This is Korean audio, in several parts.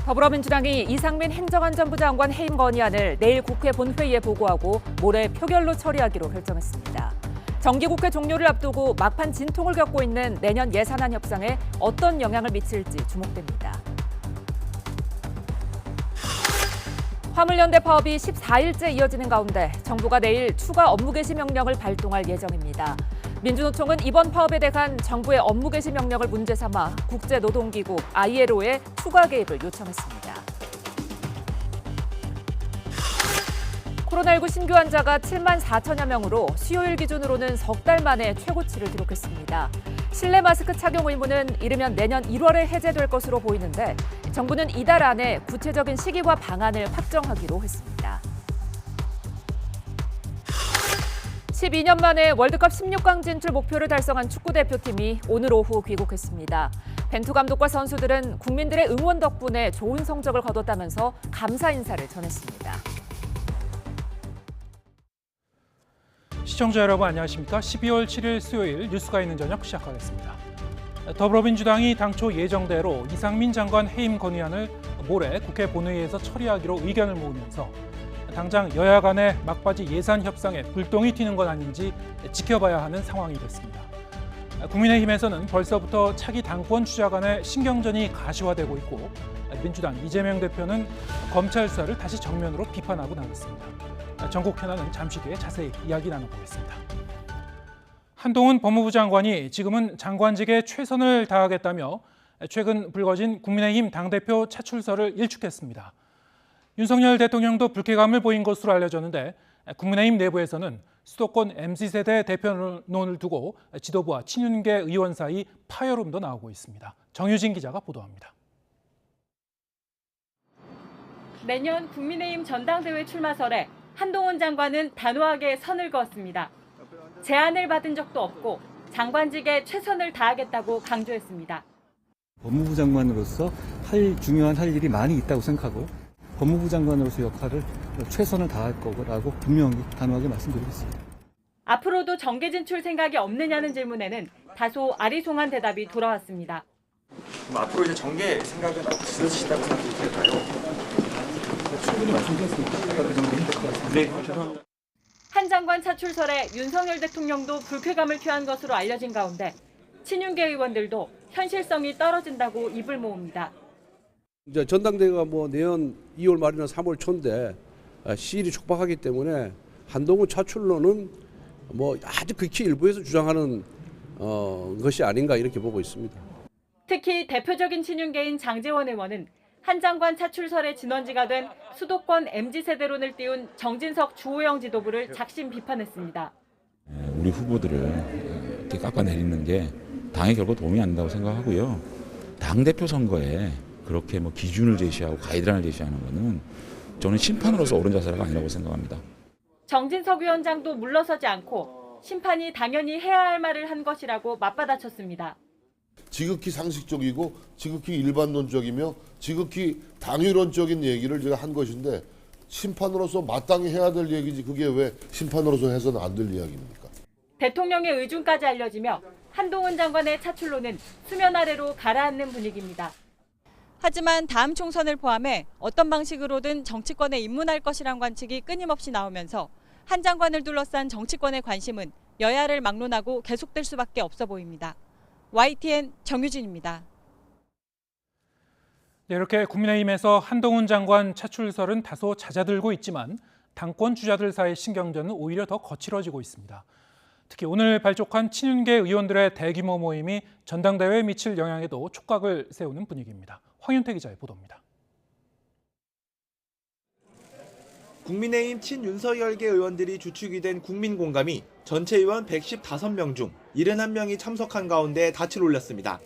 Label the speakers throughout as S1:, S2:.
S1: 더불어민주당이 이상민 행정안전부 장관 해임 건의안을 내일 국회 본회의에 보고하고 모레 표결로 처리하기로 결정했습니다. 정기국회 종료를 앞두고 막판 진통을 겪고 있는 내년 예산안 협상에 어떤 영향을 미칠지 주목됩니다. 화물연대 파업이 14일째 이어지는 가운데 정부가 내일 추가 업무 개시 명령을 발동할 예정입니다. 민주노총은 이번 파업에 대한 정부의 업무 개시 명령을 문제 삼아 국제노동기구 ILO에 추가 개입을 요청했습니다. 코로나19 신규 환자가 7만 4천여 명으로 수요일 기준으로는 석 달 만에 최고치를 기록했습니다. 실내 마스크 착용 의무는 이르면 내년 1월에 해제될 것으로 보이는데 정부는 이달 안에 구체적인 시기와 방안을 확정하기로 했습니다. 12년 만에 월드컵 16강 진출 목표를 달성한 축구대표팀이 오늘 오후 귀국했습니다. 벤투 감독과 선수들은 국민들의 응원 덕분에 좋은 성적을 거뒀다면서 감사 인사를 전했습니다.
S2: 시청자 여러분 안녕하십니까? 12월 7일 수요일 뉴스가 있는 저녁 시작하겠습니다. 더불어민주당이 당초 예정대로 이상민 장관 해임 건의안을 모레 국회 본회의에서 처리하기로 의견을 모으면서 당장 여야 간의 막바지 예산 협상에 불똥이 튀는 건 아닌지 지켜봐야 하는 상황이 됐습니다. 국민의힘에서는 벌써부터 차기 당권 주자 간의 신경전이 가시화되고 있고 민주당 이재명 대표는 검찰 수사를 다시 정면으로 비판하고 나섰습니다. 전국 현안은 잠시 뒤에 자세히 이야기 나눠보겠습니다. 한동훈 법무부 장관이 지금은 장관직에 최선을 다하겠다며 최근 불거진 국민의힘 당대표 차출설을 일축했습니다. 윤석열 대통령도 불쾌감을 보인 것으로 알려졌는데 국민의힘 내부에서는 수도권 MZ세대 대표론을 두고 지도부와 친윤계 의원 사이 파열음도 나오고 있습니다. 정유진 기자가 보도합니다.
S3: 내년 국민의힘 전당대회 출마설에 한동훈 장관은 단호하게 선을 그었습니다. 제안을 받은 적도 없고 장관직에 최선을 다하겠다고 강조했습니다.
S4: 법무부 장관으로서 중요한 할 일이 많이 있다고 생각하고 법무부 장관으로서 역할을 최선을 다할 거라고 분명히 단호하게 말씀드리겠습니다.
S3: 앞으로도 정계 진출 생각이 없느냐는 질문에는 다소 아리송한 대답이 돌아왔습니다.
S5: 그럼 앞으로 이제 정계 생각은 없으시다고 생각될까요?
S4: 충분히 말씀드렸습니다. 그 정도 힘들 것 같습니다.
S5: 네, 죄송합니다.
S3: 한 장관 차출설에 윤석열 대통령도 불쾌감을 표한 것으로 알려진 가운데 친윤계 의원들도 현실성이 떨어진다고 입을 모읍니다.
S6: 이제 전당대회가 내년 2월 말이나 3월 초인데 시일이 촉박하기 때문에 한동훈 차출로는 아주 극히 일부에서 주장하는 것이 아닌가 이렇게 보고 있습니다.
S3: 특히 대표적인 친윤계인 장제원 의원은 한 장관 차출설의 진원지가 된 수도권 MZ세대론을 띄운 정진석 주호영 지도부를 작심 비판했습니다.
S7: 우리 후보들을 이렇게 깎아내리는 게 당에 결코 도움이 안 된다고 생각하고요. 당대표 선거에 그렇게 기준을 제시하고 가이드라인을 제시하는 것은 저는 심판으로서 옳은 자세가 아니라고 생각합니다.
S3: 정진석 위원장도 물러서지 않고 심판이 당연히 해야 할 말을 한 것이라고 맞받아쳤습니다.
S8: 지극히 상식적이고 지극히 일반론적이며 지극히 당위론적인 얘기를 제가 한 것인데 심판으로서 마땅히 해야 될 얘기지 그게 왜 심판으로서 해서는 안 될 이야기입니까?
S3: 대통령의 의중까지 알려지며 한동훈 장관의 차출로는 수면 아래로 가라앉는 분위기입니다. 하지만 다음 총선을 포함해 어떤 방식으로든 정치권에 입문할 것이란 관측이 끊임없이 나오면서 한 장관을 둘러싼 정치권의 관심은 여야를 막론하고 계속될 수밖에 없어 보입니다. YTN 정유진입니다.
S2: 이렇게 국민의힘에서 한동훈 장관 차출설은 다소 잦아들고 있지만 당권 주자들 사이 신경전은 오히려 더 거칠어지고 있습니다. 특히 오늘 발족한 친윤계 의원들의 대규모 모임이 전당대회에 미칠 영향에도 촉각을 세우는 분위기입니다. 황윤태 기자의 보도입니다.
S9: 국민의힘 친윤석열계 의원들이 주축이 된 국민공감이 전체 의원 115명 중 71명이 참석한 가운데 닻을 올렸습니다.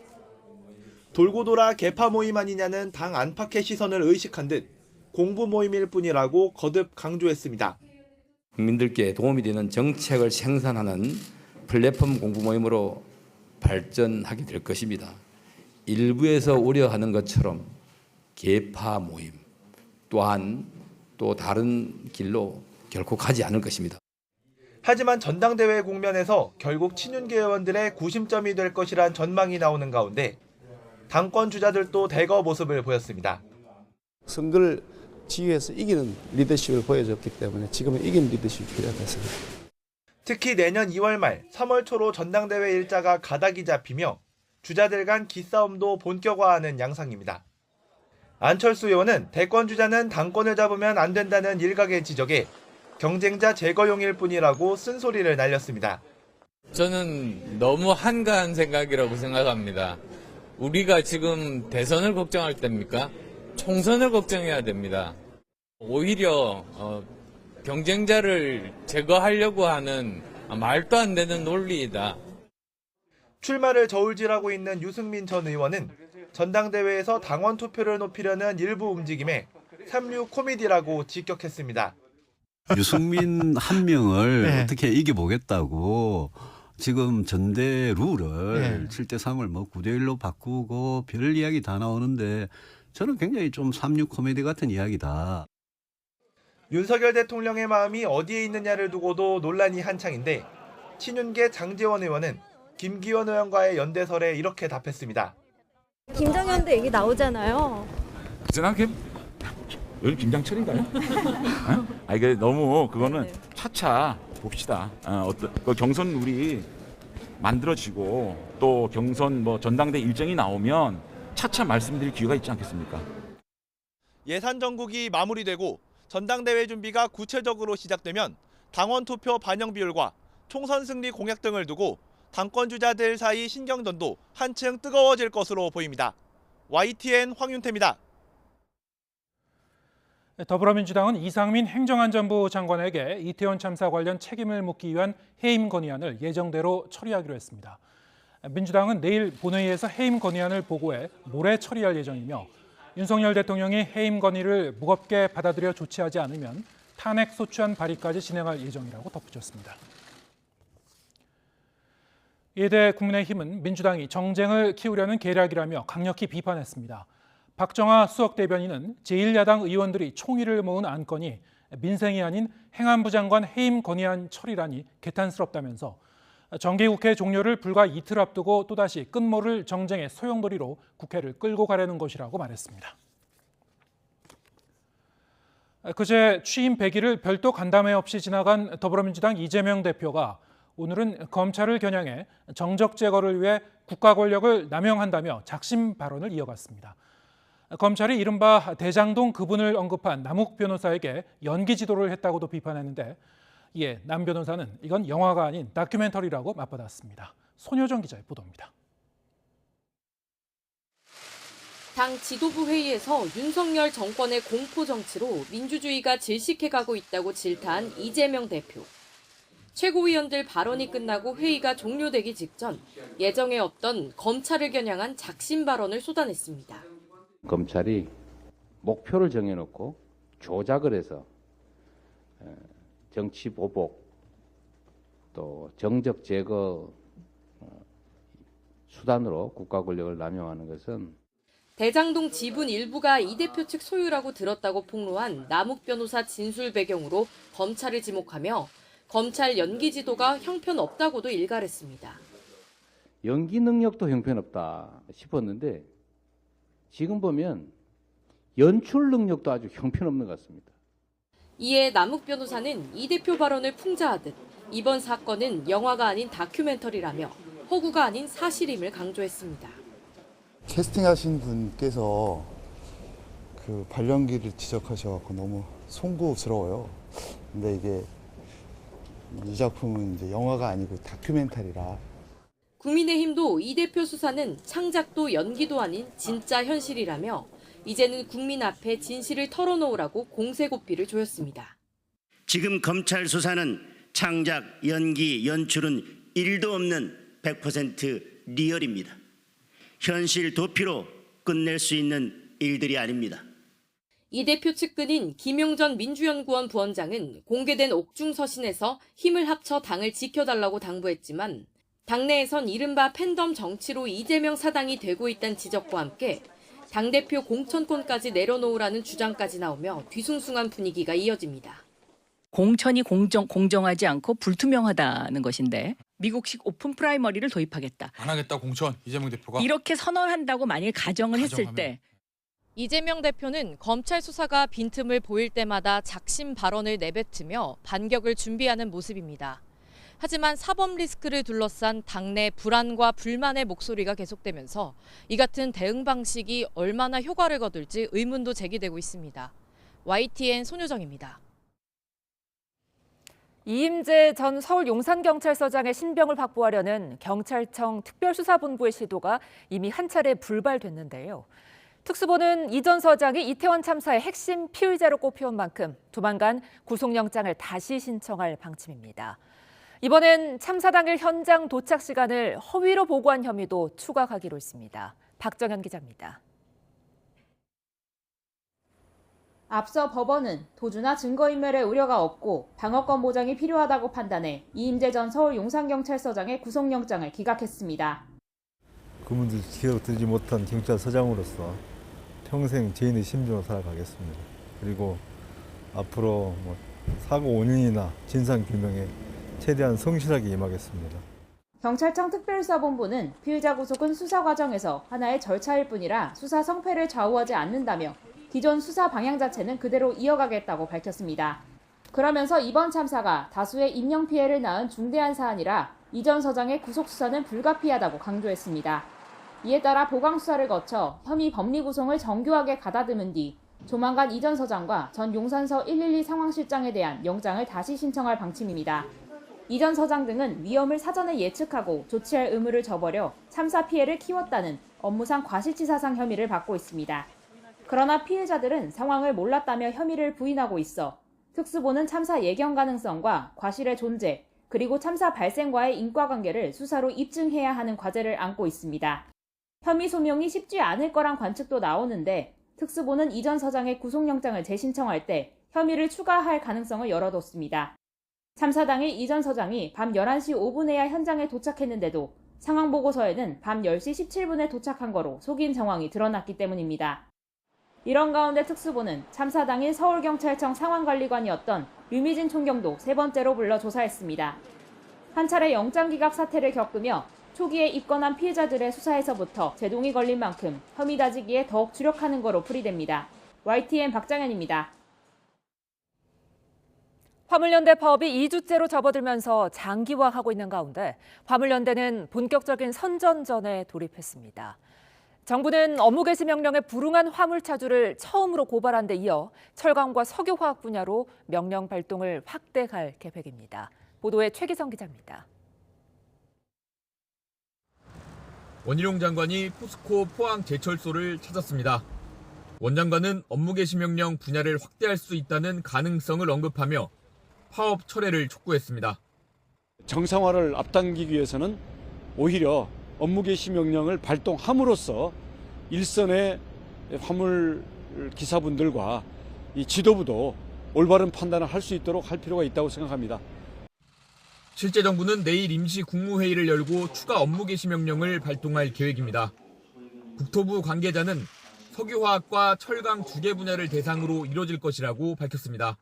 S9: 돌고 돌아 개파 모임 아니냐는 당 안팎의 시선을 의식한 듯 공부 모임일 뿐이라고 거듭 강조했습니다.
S10: 국민들께 도움이 되는 정책을 생산하는 플랫폼 공부 모임으로 발전하게 될 것입니다. 일부에서 우려하는 것처럼 개파 모임 또한 또 다른 길로 결코 가지 않을 것입니다.
S9: 하지만 전당대회 국면에서 결국 친윤계 의원들의 구심점이 될 것이란 전망이 나오는 가운데 당권 주자들도 대거 모습을 보였습니다.
S11: 선거를 지휘해서 이기는 리더십을 보여줬기 때문에 지금은 이기는 리더십이 필요하다습니다.
S9: 특히 내년 2월 말 3월 초로 전당대회 일자가 가닥이 잡히며 주자들 간 기싸움도 본격화하는 양상입니다. 안철수 의원은 대권 주자는 당권을 잡으면 안 된다는 일각의 지적에 경쟁자 제거용일 뿐이라고 쓴소리를 날렸습니다.
S12: 저는 너무 한가한 생각이라고 생각합니다. 우리가 지금 대선을 걱정할 때입니까? 총선을 걱정해야 됩니다. 오히려 경쟁자를 제거하려고 하는 말도 안 되는 논리이다.
S9: 출마를 저울질하고 있는 유승민 전 의원은 전당대회에서 당원 투표를 높이려는 일부 움직임에 삼류 코미디라고 직격했습니다.
S13: 유승민 한 명을 어떻게 이겨보겠다고 지금 전대 룰을 7대3을 뭐 9대1로 바꾸고 별 이야기 다 나오는데 저는 굉장히 좀 삼류 코미디 같은 이야기다.
S9: 윤석열 대통령의 마음이 어디에 있느냐를 두고도 논란이 한창인데 친윤계 장제원 의원은 김기현 의원과의 연대설에 이렇게 답했습니다.
S14: 김정현도 얘기 나오잖아요.
S7: 그전하게 여기 김장철인가요? 이게 너무 그거는 차차 봅시다. 그 경선 룰이 만들어지고 또 경선 뭐 전당대 일정이 나오면 차차 말씀드릴 기회가 있지 않겠습니까?
S9: 예산 전국이 마무리되고 전당대회 준비가 구체적으로 시작되면 당원 투표 반영 비율과 총선 승리 공약 등을 두고 당권 주자들 사이 신경전도 한층 뜨거워질 것으로 보입니다. YTN 황윤태입니다.
S2: 더불어민주당은 이상민 행정안전부 장관에게 이태원 참사 관련 책임을 묻기 위한 해임 건의안을 예정대로 처리하기로 했습니다. 민주당은 내일 본회의에서 해임 건의안을 보고해 모레 처리할 예정이며 윤석열 대통령이 해임 건의를 무겁게 받아들여 조치하지 않으면 탄핵 소추안 발의까지 진행할 예정이라고 덧붙였습니다. 이에 대해 국민의힘은 민주당이 정쟁을 키우려는 계략이라며 강력히 비판했습니다. 박정아 수석 대변인은 제1야당 의원들이 총의를 모은 안건이 민생이 아닌 행안부 장관 해임 건의안 처리라니 개탄스럽다면서 정기국회 종료를 불과 이틀 앞두고 또다시 끝모를 정쟁의 소용돌이로 국회를 끌고 가려는 것이라고 말했습니다. 그제 취임 100일을 별도 간담회 없이 지나간 더불어민주당 이재명 대표가 오늘은 검찰을 겨냥해 정적 제거를 위해 국가 권력을 남용한다며 작심 발언을 이어갔습니다. 검찰이 이른바 대장동 그분을 언급한 남욱 변호사에게 연기 지도를 했다고도 비판했는데 이에 남 변호사는 이건 영화가 아닌 다큐멘터리라고 맞받았습니다. 손효정 기자의 보도입니다.
S15: 당 지도부 회의에서 윤석열 정권의 공포 정치로 민주주의가 질식해가고 있다고 질타한 이재명 대표. 최고위원들 발언이 끝나고 회의가 종료되기 직전 예정에 없던 검찰을 겨냥한 작심 발언을 쏟아냈습니다.
S16: 검찰이 목표를 정해놓고 조작을 해서 정치 보복 또 정적 제거 수단으로 국가 권력을 남용하는 것은
S15: 대장동 지분 일부가 이 대표 측 소유라고 들었다고 폭로한 남욱 변호사 진술 배경으로 검찰을 지목하며 검찰 연기 지도가 형편없다고도 일갈했습니다.
S16: 연기 능력도 형편없다 싶었는데 지금 보면 연출 능력도 아주 형편없는 것 같습니다.
S15: 이에 남욱 변호사는 이 대표 발언을 풍자하듯 이번 사건은 영화가 아닌 다큐멘터리라며 허구가 아닌 사실임을 강조했습니다.
S17: 캐스팅하신 분께서 그 발연기를 지적하셔서 너무 송구스러워요. 근데 이게 이 작품은 이제 영화가 아니고 다큐멘터리라.
S15: 국민의힘도 이 대표 수사는 창작도 연기도 아닌 진짜 현실이라며 이제는 국민 앞에 진실을 털어놓으라고 공세고삐를 조였습니다.
S18: 지금 검찰 수사는 창작, 연기, 연출은 1도 없는 100% 리얼입니다. 현실 도피로 끝낼 수 있는 일들이 아닙니다.
S15: 이 대표 측근인 김용전 민주연구원 부원장은 공개된 옥중 서신에서 힘을 합쳐 당을 지켜달라고 당부했지만 당내에선 이른바 팬덤 정치로 이재명 사당이 되고 있다는 지적과 함께 당대표 공천권까지 내려놓으라는 주장까지 나오며 뒤숭숭한 분위기가 이어집니다.
S19: 공천이 공정하지 않고 불투명하다는 것인데 미국식 오픈 프라이머리를 도입하겠다.
S20: 안 하겠다 공천 이재명 대표가.
S19: 이렇게 선언한다고 만일 가정을 했을 때
S15: 이재명 대표는 검찰 수사가 빈틈을 보일 때마다 작심 발언을 내뱉으며 반격을 준비하는 모습입니다. 하지만 사법 리스크를 둘러싼 당내 불안과 불만의 목소리가 계속되면서 이 같은 대응 방식이 얼마나 효과를 거둘지 의문도 제기되고 있습니다. YTN 손효정입니다.
S1: 이임재 전 서울 용산경찰서장의 신병을 확보하려는 경찰청 특별수사본부의 시도가 이미 한 차례 불발됐는데요. 특수본은 이 전 서장이 이태원 참사의 핵심 피의자로 꼽혀온 만큼 조만간 구속영장을 다시 신청할 방침입니다. 이번엔 참사 당일 현장 도착 시간을 허위로 보고한 혐의도 추가하기로 했습니다. 박정현 기자입니다.
S20: 앞서 법원은 도주나 증거인멸의 우려가 없고 방어권 보장이 필요하다고 판단해 이임재 전 서울 용산경찰서장의 구속영장을 기각했습니다.
S21: 그분들 기억되지 못한 경찰서장으로서 평생 죄인의 심정으로 살아가겠습니다. 그리고 앞으로 사고 원인이나 진상규명에 최대한 성실하게 임하겠습니다.
S20: 경찰청 특별수사본부는 피의자 구속은 수사 과정에서 하나의 절차일 뿐이라 수사 성패를 좌우하지 않는다며 기존 수사 방향 자체는 그대로 이어가겠다고 밝혔습니다. 그러면서 이번 참사가 다수의 인명피해를 낳은 중대한 사안이라 이 전 서장의 구속수사는 불가피하다고 강조했습니다. 이에 따라 보강수사를 거쳐 혐의 법리구성을 정교하게 가다듬은 뒤 조만간 이 전 서장과 전 용산서 112 상황실장에 대한 영장을 다시 신청할 방침입니다. 이 전 서장 등은 위험을 사전에 예측하고 조치할 의무를 저버려 참사 피해를 키웠다는 업무상 과실치사상 혐의를 받고 있습니다. 그러나 피해자들은 상황을 몰랐다며 혐의를 부인하고 있어 특수본은 참사 예견 가능성과 과실의 존재, 그리고 참사 발생과의 인과관계를 수사로 입증해야 하는 과제를 안고 있습니다. 혐의 소명이 쉽지 않을 거란 관측도 나오는데 특수본은 이 전 서장의 구속영장을 재신청할 때 혐의를 추가할 가능성을 열어뒀습니다. 참사 당일 이 전 서장이 밤 11시 5분에야 현장에 도착했는데도 상황보고서에는 밤 10시 17분에 도착한 거로 속인 정황이 드러났기 때문입니다. 이런 가운데 특수본은 참사 당일 서울경찰청 상황관리관이었던 류미진 총경도 세 번째로 불러 조사했습니다. 한 차례 영장기각 사태를 겪으며 초기에 입건한 피해자들의 수사에서부터 제동이 걸린 만큼 혐의 다지기에 더욱 주력하는 거로 풀이됩니다. YTN 박장현입니다.
S1: 화물연대 파업이 2주째로 접어들면서 장기화하고 있는 가운데 화물연대는 본격적인 선전전에 돌입했습니다. 정부는 업무 개시 명령에 불응한 화물차주를 처음으로 고발한 데 이어 철강과 석유화학 분야로 명령 발동을 확대할 계획입니다. 보도에 최기성 기자입니다.
S22: 원희룡 장관이 포스코 포항 제철소를 찾았습니다. 원 장관은 업무 개시 명령 분야를 확대할 수 있다는 가능성을 언급하며 파업 철회를 촉구했습니다.
S23: 정상화를 앞당기기 위해서는 오히려 업무 개시 명령을 발동함으로써 일선의 화물 기사분들과 이 지도부도 올바른 판단을 할 수 있도록 할 필요가 있다고 생각합니다.
S22: 실제 정부는 내일 임시 국무회의를 열고 추가 업무 개시 명령을 발동할 계획입니다. 국토부 관계자는 석유화학과 철강 2개 분야를 대상으로 이뤄질 것이라고 밝혔습니다.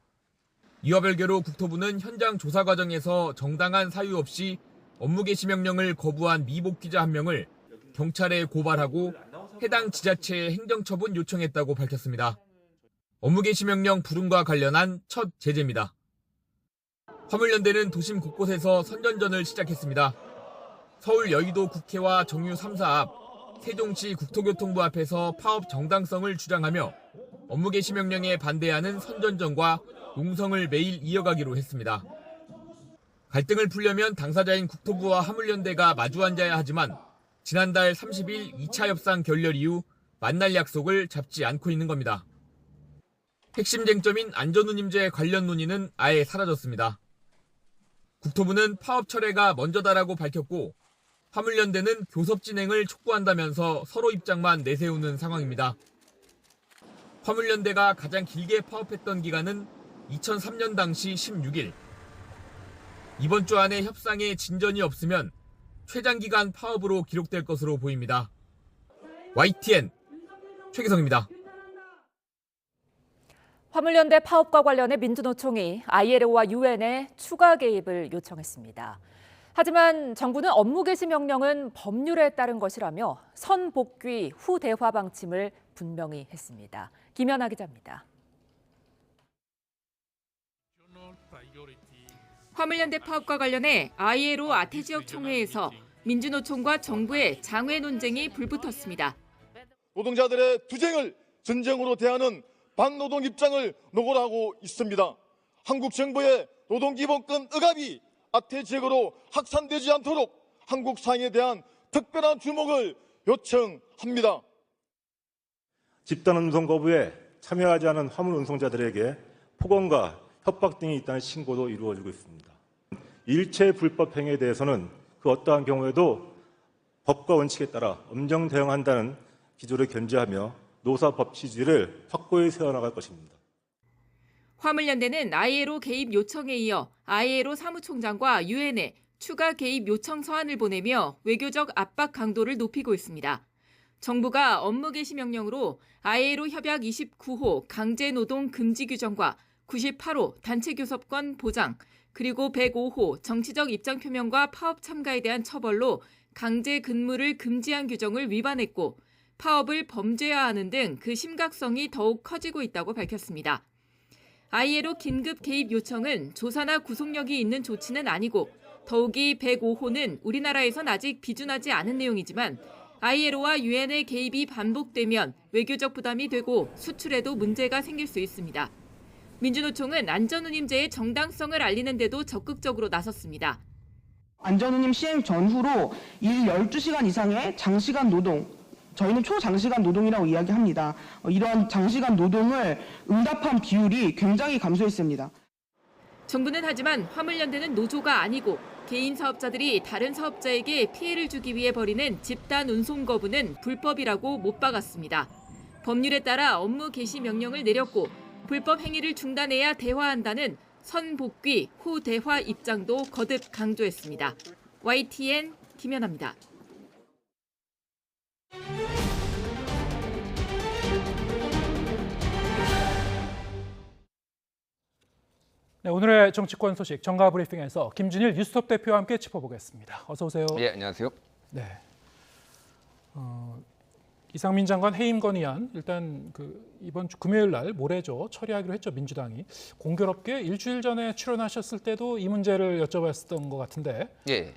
S22: 이와 별개로 국토부는 현장 조사 과정에서 정당한 사유 없이 업무 개시 명령을 거부한 미복귀자 1명을 경찰에 고발하고 해당 지자체에 행정처분 요청했다고 밝혔습니다. 업무 개시 명령 불응과 관련한 첫 제재입니다. 화물연대는 도심 곳곳에서 선전전을 시작했습니다. 서울 여의도 국회와 정유 3사 앞, 세종시 국토교통부 앞에서 파업 정당성을 주장하며 업무 개시 명령에 반대하는 선전전과 농성을 매일 이어가기로 했습니다. 갈등을 풀려면 당사자인 국토부와 화물연대가 마주 앉아야 하지만 지난달 30일 2차 협상 결렬 이후 만날 약속을 잡지 않고 있는 겁니다. 핵심 쟁점인 안전운임제 관련 논의는 아예 사라졌습니다. 국토부는 파업 철회가 먼저다라고 밝혔고 화물연대는 교섭 진행을 촉구한다면서 서로 입장만 내세우는 상황입니다. 화물연대가 가장 길게 파업했던 기간은 2003년 당시 16일. 이번 주 안에 협상에 진전이 없으면 최장기간 파업으로 기록될 것으로 보입니다. YTN 최기성입니다.
S1: 화물연대 파업과 관련해 민주노총이 ILO와 UN에 추가 개입을 요청했습니다. 하지만 정부는 업무 개시 명령은 법률에 따른 것이라며 선복귀 후 대화 방침을 분명히 했습니다. 김연아 기자입니다.
S4: 화물연대 파업과 관련해 ILO 아태지역 총회에서 민주노총과 정부의 장외 논쟁이 불붙었습니다.
S5: 노동자들의 투쟁을 전쟁으로 대하는 반노동 입장을 노골하고 있습니다. 한국 정부의 노동기본권 억압이 아태지역으로 확산되지 않도록 한국 사회에 대한 특별한 주목을 요청합니다.
S6: 집단 운송 거부에 참여하지 않은 화물 운송자들에게 폭언과 협박 등이 있다는 신고도 이루어지고 있습니다. 일체 불법 행위에 대해서는 그 어떠한 경우에도 법과 원칙에 따라 엄정 대응한다는 기조를 견지하며 노사법 취지를 확고히 세워나갈 것입니다.
S4: 화물연대는 ILO 개입 요청에 이어 ILO 사무총장과 유엔에 추가 개입 요청 서한을 보내며 외교적 압박 강도를 높이고 있습니다. 정부가 업무 개시 명령으로 ILO 협약 29호 강제노동 금지 규정과 98호 단체교섭권 보장, 그리고 105호 정치적 입장 표명과 파업 참가에 대한 처벌로 강제 근무를 금지한 규정을 위반했고 파업을 범죄화하는 등 그 심각성이 더욱 커지고 있다고 밝혔습니다. ILO 긴급 개입 요청은 조사나 구속력이 있는 조치는 아니고 더욱이 105호는 우리나라에선 아직 비준하지 않은 내용이지만 ILO와 유엔의 개입이 반복되면 외교적 부담이 되고 수출에도 문제가 생길 수 있습니다. 민주노총은 안전운임제의 정당성을 알리는 데도 적극적으로 나섰습니다.
S24: 안전운임 시행 전후로 일 12시간 이상의 장시간 노동, 저희는 초장시간 노동이라고 이야기합니다. 이러한 장시간 노동을 응답한 비율이 굉장히 감소했습니다.
S4: 정부는 하지만 화물연대는 노조가 아니고 개인 사업자들이 다른 사업자에게 피해를 주기 위해 벌이는 집단 운송 거부는 불법이라고 못 박았습니다. 법률에 따라 업무 개시 명령을 내렸고 불법 행위를 중단해야 대화한다는 선복귀, 호대화 입장도 거듭 강조했습니다. YTN 김연아입니다.
S2: 네, 오늘의 정치권 소식 정가 브리핑에서 김준일 뉴스톱 대표와 함께 짚어보겠습니다. 어서 오세요.
S25: 예, 안녕하세요.
S2: 네. 이상민 장관 해임 건의안 일단 이번 주 금요일 날 모레죠 처리하기로 했죠 민주당이. 공교롭게 일주일 전에 출연하셨을 때도 이 문제를 여쭤봤었던 것 같은데
S25: 예.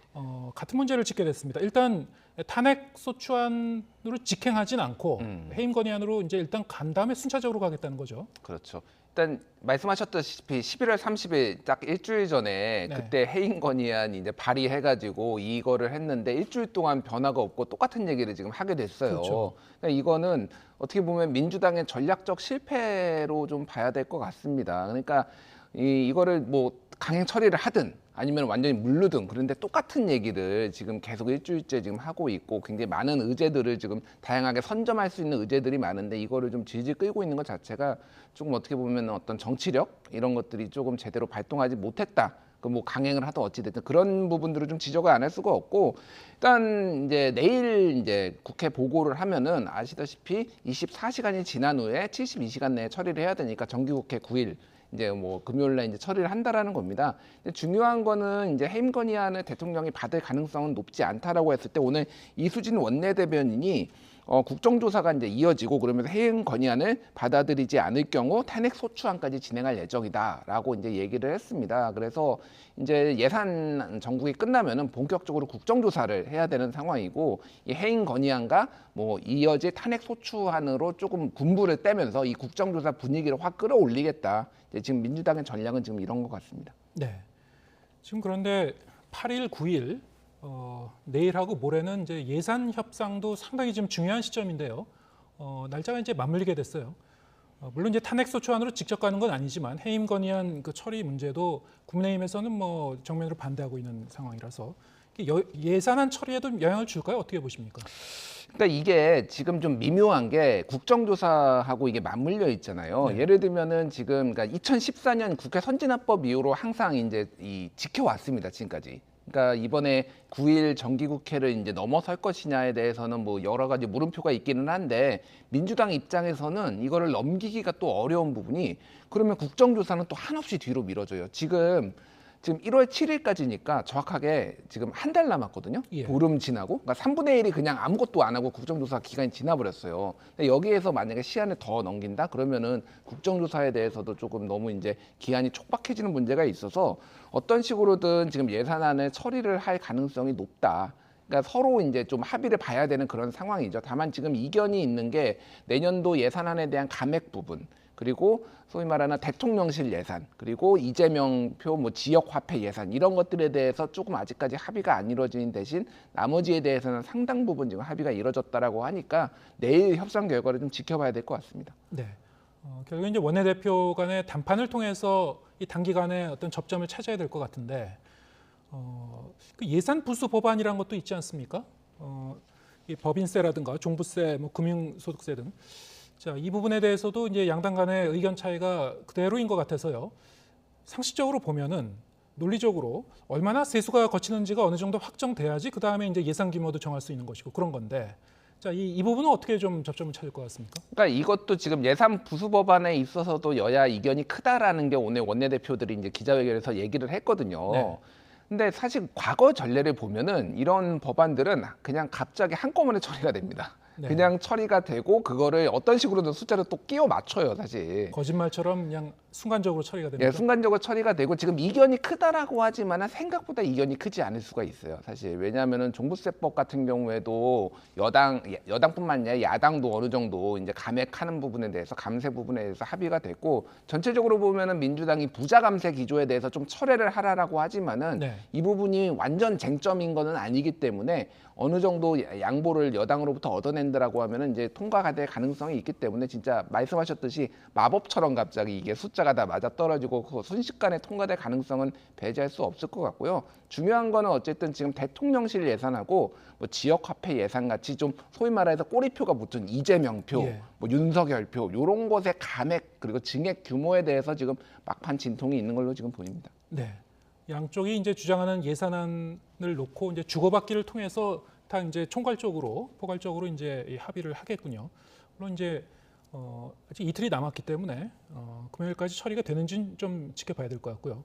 S2: 같은 문제를 짚게 됐습니다. 일단 탄핵 소추안으로 직행하진 않고 해임 건의안으로 이제 일단 간 다음에 순차적으로 가겠다는 거죠.
S25: 그렇죠. 일단 말씀하셨다시피 11월 30일 딱 일주일 전에
S2: 네.
S25: 그때 해임 건의안 이제 발의해가지고 이거를 했는데 일주일 동안 변화가 없고 똑같은 얘기를 지금 하게 됐어요.
S2: 그렇죠.
S25: 그러니까 이거는 어떻게 보면 민주당의 전략적 실패로 좀 봐야 될 것 같습니다. 그러니까 이거를 뭐 강행 처리를 하든 아니면 완전히 물르든 그런데 똑같은 얘기를 지금 계속 일주일째 지금 하고 있고 굉장히 많은 의제들을 지금 다양하게 선점할 수 있는 의제들이 많은데 이거를 좀 질질 끌고 있는 것 자체가 조금 어떻게 보면 어떤 정치력 이런 것들이 조금 제대로 발동하지 못했다. 뭐 강행을 하든 어찌됐든 그런 부분들을 좀 지적을 안 할 수가 없고 일단 이제 내일 이제 국회 보고를 하면은 아시다시피 24시간이 지난 후에 72시간 내에 처리를 해야 되니까 정기국회 9일 이제 뭐 금요일날 이제 처리를 한다라는 겁니다. 근데 중요한 거는 이제 해임 건의안을 대통령이 받을 가능성은 높지 않다라고 했을 때 오늘 이수진 원내대변인이 국정조사가 이제 이어지고 그러면서 해임 건의안을 받아들이지 않을 경우 탄핵 소추안까지 진행할 예정이다라고 이제 얘기를 했습니다. 그래서 이제 예산 정국이 끝나면은 본격적으로 국정조사를 해야 되는 상황이고 이 해임 건의안과 뭐 이어질 탄핵 소추안으로 조금 군부를 떼면서 이 국정조사 분위기를 확 끌어올리겠다. 이제 지금 민주당의 전략은 지금 이런 것 같습니다.
S2: 네. 지금 그런데 8일, 9일 내일하고 모레는 이제 예산 협상도 상당히 지금 중요한 시점인데요. 날짜가 이제 맞물리게 됐어요. 물론 이제 탄핵 소추안으로 직접 가는 건 아니지만 해임 건의안 그 처리 문제도 국민의힘에서는 뭐 정면으로 반대하고 있는 상황이라서 예산안 처리에도 영향을 줄까요? 어떻게 보십니까?
S25: 그러니까 이게 지금 좀 미묘한 게 국정조사하고 이게 맞물려 있잖아요.
S2: 네.
S25: 예를 들면은 지금 그러니까 2014년 국회 선진화법 이후로 항상 이제 지켜왔습니다. 지금까지. 그러니까 이번에 9일 정기국회를 이제 넘어설 것이냐에 대해서는 뭐 여러 가지 물음표가 있기는 한데 민주당 입장에서는 이거를 넘기기가 또 어려운 부분이 그러면 국정조사는 또 한없이 뒤로 미뤄져요. 지금 지금 1월 7일까지니까 정확하게 지금 한 달 남았거든요.
S2: 예.
S25: 보름 지나고. 그러니까 3분의 1이 그냥 아무것도 안 하고 국정조사 기간이 지나버렸어요. 근데 여기에서 만약에 시한을 더 넘긴다? 그러면은 국정조사에 대해서도 조금 너무 이제 기한이 촉박해지는 문제가 있어서 어떤 식으로든 지금 예산안을 처리를 할 가능성이 높다. 그러니까 서로 이제 좀 합의를 봐야 되는 그런 상황이죠. 다만 지금 이견이 있는 게 내년도 예산안에 대한 감액 부분, 그리고 소위 말하는 대통령실 예산, 그리고 이재명표 뭐 지역 화폐 예산 이런 것들에 대해서 조금 아직까지 합의가 안 이루어진 대신 나머지에 대해서는 상당 부분 지금 합의가 이루어졌다라고 하니까 내일 협상 결과를 좀 지켜봐야 될 것 같습니다.
S2: 네. 결국 이제 원내대표 간의 담판을 통해서 이 단기간에 어떤 접점을 찾아야 될 것 같은데 그 예산 부수 법안이라는 것도 있지 않습니까? 이 법인세라든가 종부세, 뭐 금융소득세 등. 자, 이 부분에 대해서도 이제 양당 간의 의견 차이가 그대로인 것 같아서요. 상식적으로 보면은 논리적으로 얼마나 세수가 거치는지가 어느 정도 확정돼야지 그 다음에 이제 예산 규모도 정할 수 있는 것이고 그런 건데. 자, 이 부분은 어떻게 좀 접점을 찾을 것 같습니까?
S25: 그러니까 이것도 지금 예산 부수 법안에 있어서도 여야 이견이 크다라는 게 오늘 원내대표들이 이제 기자회견에서 얘기를 했거든요.
S2: 네.
S25: 근데 사실 과거 전례를 보면은 이런 법안들은 그냥 갑자기 한꺼번에 처리가 됩니다.
S2: 네.
S25: 그냥 처리가 되고 그거를 어떤 식으로든 숫자를 또 끼워 맞춰요, 사실.
S2: 거짓말처럼 그냥 순간적으로 처리가 됩니다.
S25: 예, 순간적으로 처리가 되고 지금 이견이 크다라고 하지만 생각보다 이견이 크지 않을 수가 있어요, 사실. 왜냐하면은 종부세법 같은 경우에도 여당뿐만 아니라 야당도 어느 정도 이제 감액하는 부분에 대해서 감세 부분에 대해서 합의가 됐고 전체적으로 보면은 민주당이 부자 감세 기조에 대해서 좀 철회를 하라라고 하지만은
S2: 네.
S25: 이 부분이 완전 쟁점인 거는 아니기 때문에 어느 정도 양보를 여당으로부터 얻어낸다라고 하면은 이제 통과가 될 가능성이 있기 때문에 진짜 말씀하셨듯이 마법처럼 갑자기 이게 숫자가 다 맞아떨어지고 그 순식간에 통과될 가능성은 배제할 수 없을 것 같고요. 중요한 거는 어쨌든 지금 대통령실 예산하고 뭐 지역화폐 예산 같이 좀 소위 말해서 꼬리표가 붙은 이재명표,
S2: 예.
S25: 뭐 윤석열표 이런 것의 감액 그리고 증액 규모에 대해서 지금 막판 진통이 있는 걸로 지금 보입니다.
S2: 네. 양쪽이 이제 주장하는 예산안을 놓고 이제 주고받기를 통해서 다 이제 총괄적으로 포괄적으로 이제 이 합의를 하겠군요. 물론 이제 아직 이틀이 남았기 때문에 금요일까지 처리가 되는지는 좀 지켜봐야 될 것 같고요.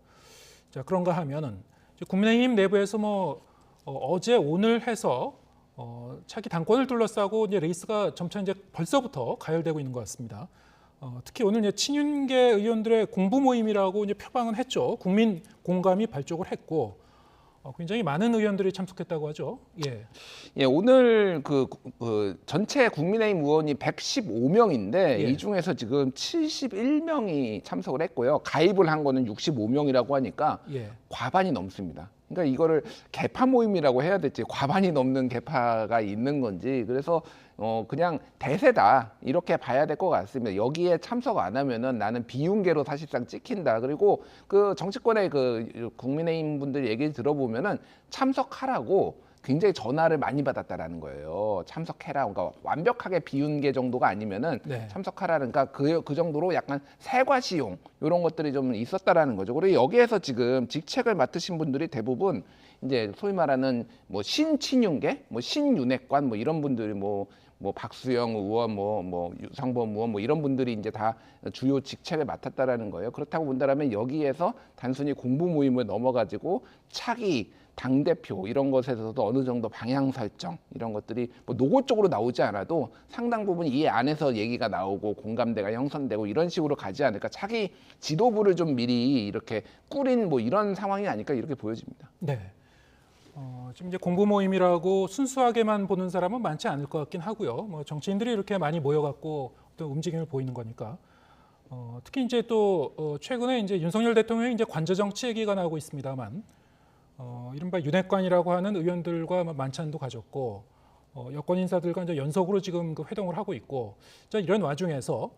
S2: 자, 그런가 하면은 이제 국민의힘 내부에서 뭐 어제 오늘 해서 차기 당권을 둘러싸고 이제 레이스가 점차 이제 벌써부터 가열되고 있는 것 같습니다. 특히 오늘 이제 친윤계 의원들의 공부 모임이라고 이제 표방은 했죠. 국민 공감이 발족을 했고 굉장히 많은 의원들이 참석했다고 하죠. 예.
S25: 예, 오늘 그 전체 국민의힘 의원이 115명인데
S2: 예.
S25: 이 중에서 지금 71명이 참석을 했고요. 가입을 한 거는 65명이라고 하니까
S2: 예.
S25: 과반이 넘습니다. 그러니까 이거를 개파 모임이라고 해야 될지 과반이 넘는 개파가 있는 건지 그래서 그냥 대세다 이렇게 봐야 될 것 같습니다. 여기에 참석 안 하면은 나는 비윤계로 사실상 찍힌다. 그리고 그 정치권의 그 국민의힘 분들 얘기 들어보면은 참석하라고 굉장히 전화를 많이 받았다라는 거예요. 참석해라. 그러니까 완벽하게 비윤계 정도가 아니면은
S2: 네.
S25: 참석하라는 그러니까 그 정도로 약간 세과시용 이런 것들이 좀 있었다라는 거죠. 그리고 여기에서 지금 직책을 맡으신 분들이 대부분 이제 소위 말하는 뭐 신친윤계, 뭐 신윤핵관 뭐 이런 분들이 뭐 박수영 의원, 뭐 유상범 의원 뭐 이런 분들이 이제 다 주요 직책을 맡았다라는 거예요. 그렇다고 본다면 여기에서 단순히 공부 모임을 넘어가지고 차기 당대표 이런 것에서도 어느 정도 방향 설정 이런 것들이 뭐 노골적으로 나오지 않아도 상당 부분 이 안에서 얘기가 나오고 공감대가 형성되고 이런 식으로 가지 않을까. 차기 지도부를 좀 미리 이렇게 꾸린 뭐 이런 상황이 아닐까 이렇게 보여집니다.
S2: 네. 지금 이제 공부 모임이라고 순수하게만 보는 사람은 많지 않을 것 같긴 하고요. 뭐 정치인들이 이렇게 많이 모여갖고 어떤 움직임을 보이는 거니까. 특히 이제 또 최근에 이제 윤석열 대통령이 이제 관저 정치 얘기가 나오고 있습니다만, 이른바 윤핵관이라고 하는 의원들과 만찬도 가졌고, 여권 인사들과 이제 연속으로 지금 그 회동을 하고 있고, 자, 이런 와중에서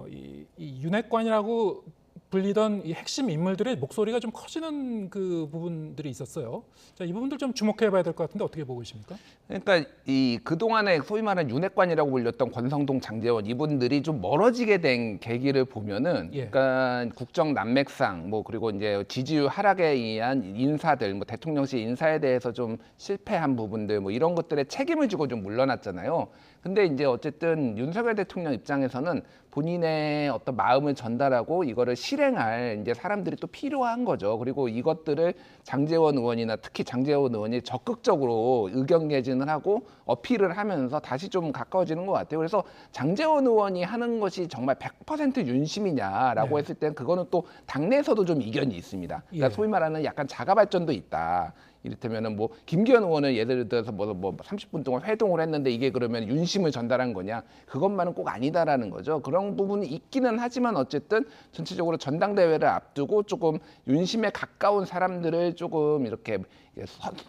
S2: 이 윤핵관이라고 불리던 이 핵심 인물들의 목소리가 좀 커지는 그 부분들이 있었어요. 자, 이 부분들 좀 주목해봐야 될 것 같은데 어떻게 보고 계십니까?
S25: 그러니까 이 그동안에 소위 말하는 윤핵관이라고 불렸던 권성동, 장제원 이분들이 좀 멀어지게 된 계기를 보면은
S2: 예.
S25: 그러니까 국정 난맥상 뭐 그리고 이제 지지율 하락에 의한 인사들 뭐 대통령실 인사에 대해서 좀 실패한 부분들 뭐 이런 것들에 책임을 지고 좀 물러났잖아요. 근데 이제 어쨌든 윤석열 대통령 입장에서는 본인의 어떤 마음을 전달하고 이거를 실행할 이제 사람들이 또 필요한 거죠. 그리고 이것들을 장제원 의원이나 특히 장제원 의원이 적극적으로 의견 개진을 하고 어필을 하면서 다시 좀 가까워지는 것 같아요. 그래서 장제원 의원이 하는 것이 정말 100% 윤심이냐라고 했을 땐 그거는 또 당내에서도 좀 이견이 있습니다. 그러니까 소위 말하는 약간 자가 발전도 있다. 이를테면은 뭐 김기현 의원은 예를 들어서 뭐 30분 동안 회동을 했는데 이게 그러면 윤심을 전달한 거냐? 그것만은 꼭 아니다라는 거죠. 그런 부분이 있기는 하지만 어쨌든 전체적으로 전당대회를 앞두고 조금 윤심에 가까운 사람들을 조금 이렇게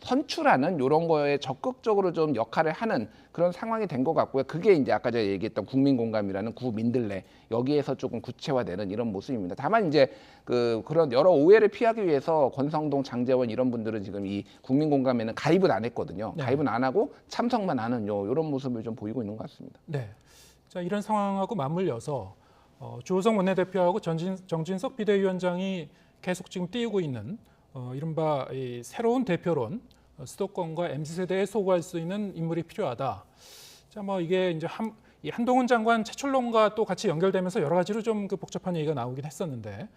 S25: 선출하는 이런 거에 적극적으로 좀 역할을 하는 그런 상황이 된 것 같고요. 그게 이제 아까 제가 얘기했던 국민공감이라는 구민들레 여기에서 조금 구체화되는 이런 모습입니다. 다만 이제 그런 여러 오해를 피하기 위해서 권성동, 장제원 이런 분들은 지금 이 국민공감에는 가입은 안 했거든요.
S2: 네.
S25: 가입은 안 하고 참석만 하는 이런 모습을 좀 보이고 있는 것 같습니다.
S2: 네. 자, 이런 상황하고 맞물려서 주호성 원내대표하고 정진석 비대위원장이 계속 지금 띄우고 있는 이른바 이 새로운 대표론, 수도권과 MZ세대에 소구할 수 있는 인물이 필요하다. 자, 뭐 이게 이제 이 한동훈 장관 최출론과 또 같이 연결되면서 여러 가지로 좀 그 복잡한 얘기가 나오긴 했었는데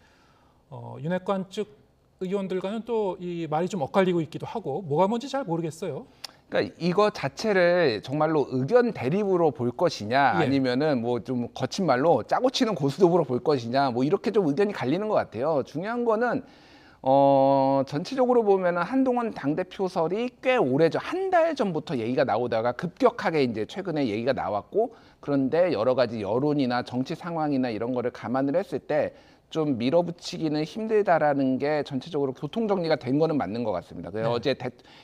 S2: 윤핵관 측 의원들과는 또 이 말이 좀 엇갈리고 있기도 하고 뭐가 뭔지 잘 모르겠어요.
S25: 그러니까 이거 자체를 정말로 의견 대립으로 볼 것이냐 아니면은 뭐 좀 거친 말로 짜고 치는 고스톱으로 볼 것이냐 뭐 이렇게 좀 의견이 갈리는 것 같아요. 중요한 거는 전체적으로 보면은 한동훈 당대표설이 꽤 오래전 한 달 전부터 얘기가 나오다가 급격하게 이제 최근에 얘기가 나왔고 그런데 여러 가지 여론이나 정치 상황이나 이런 거를 감안을 했을 때 좀 밀어붙이기는 힘들다라는 게 전체적으로 교통정리가 된 거는 맞는 것 같습니다. 그래서 어제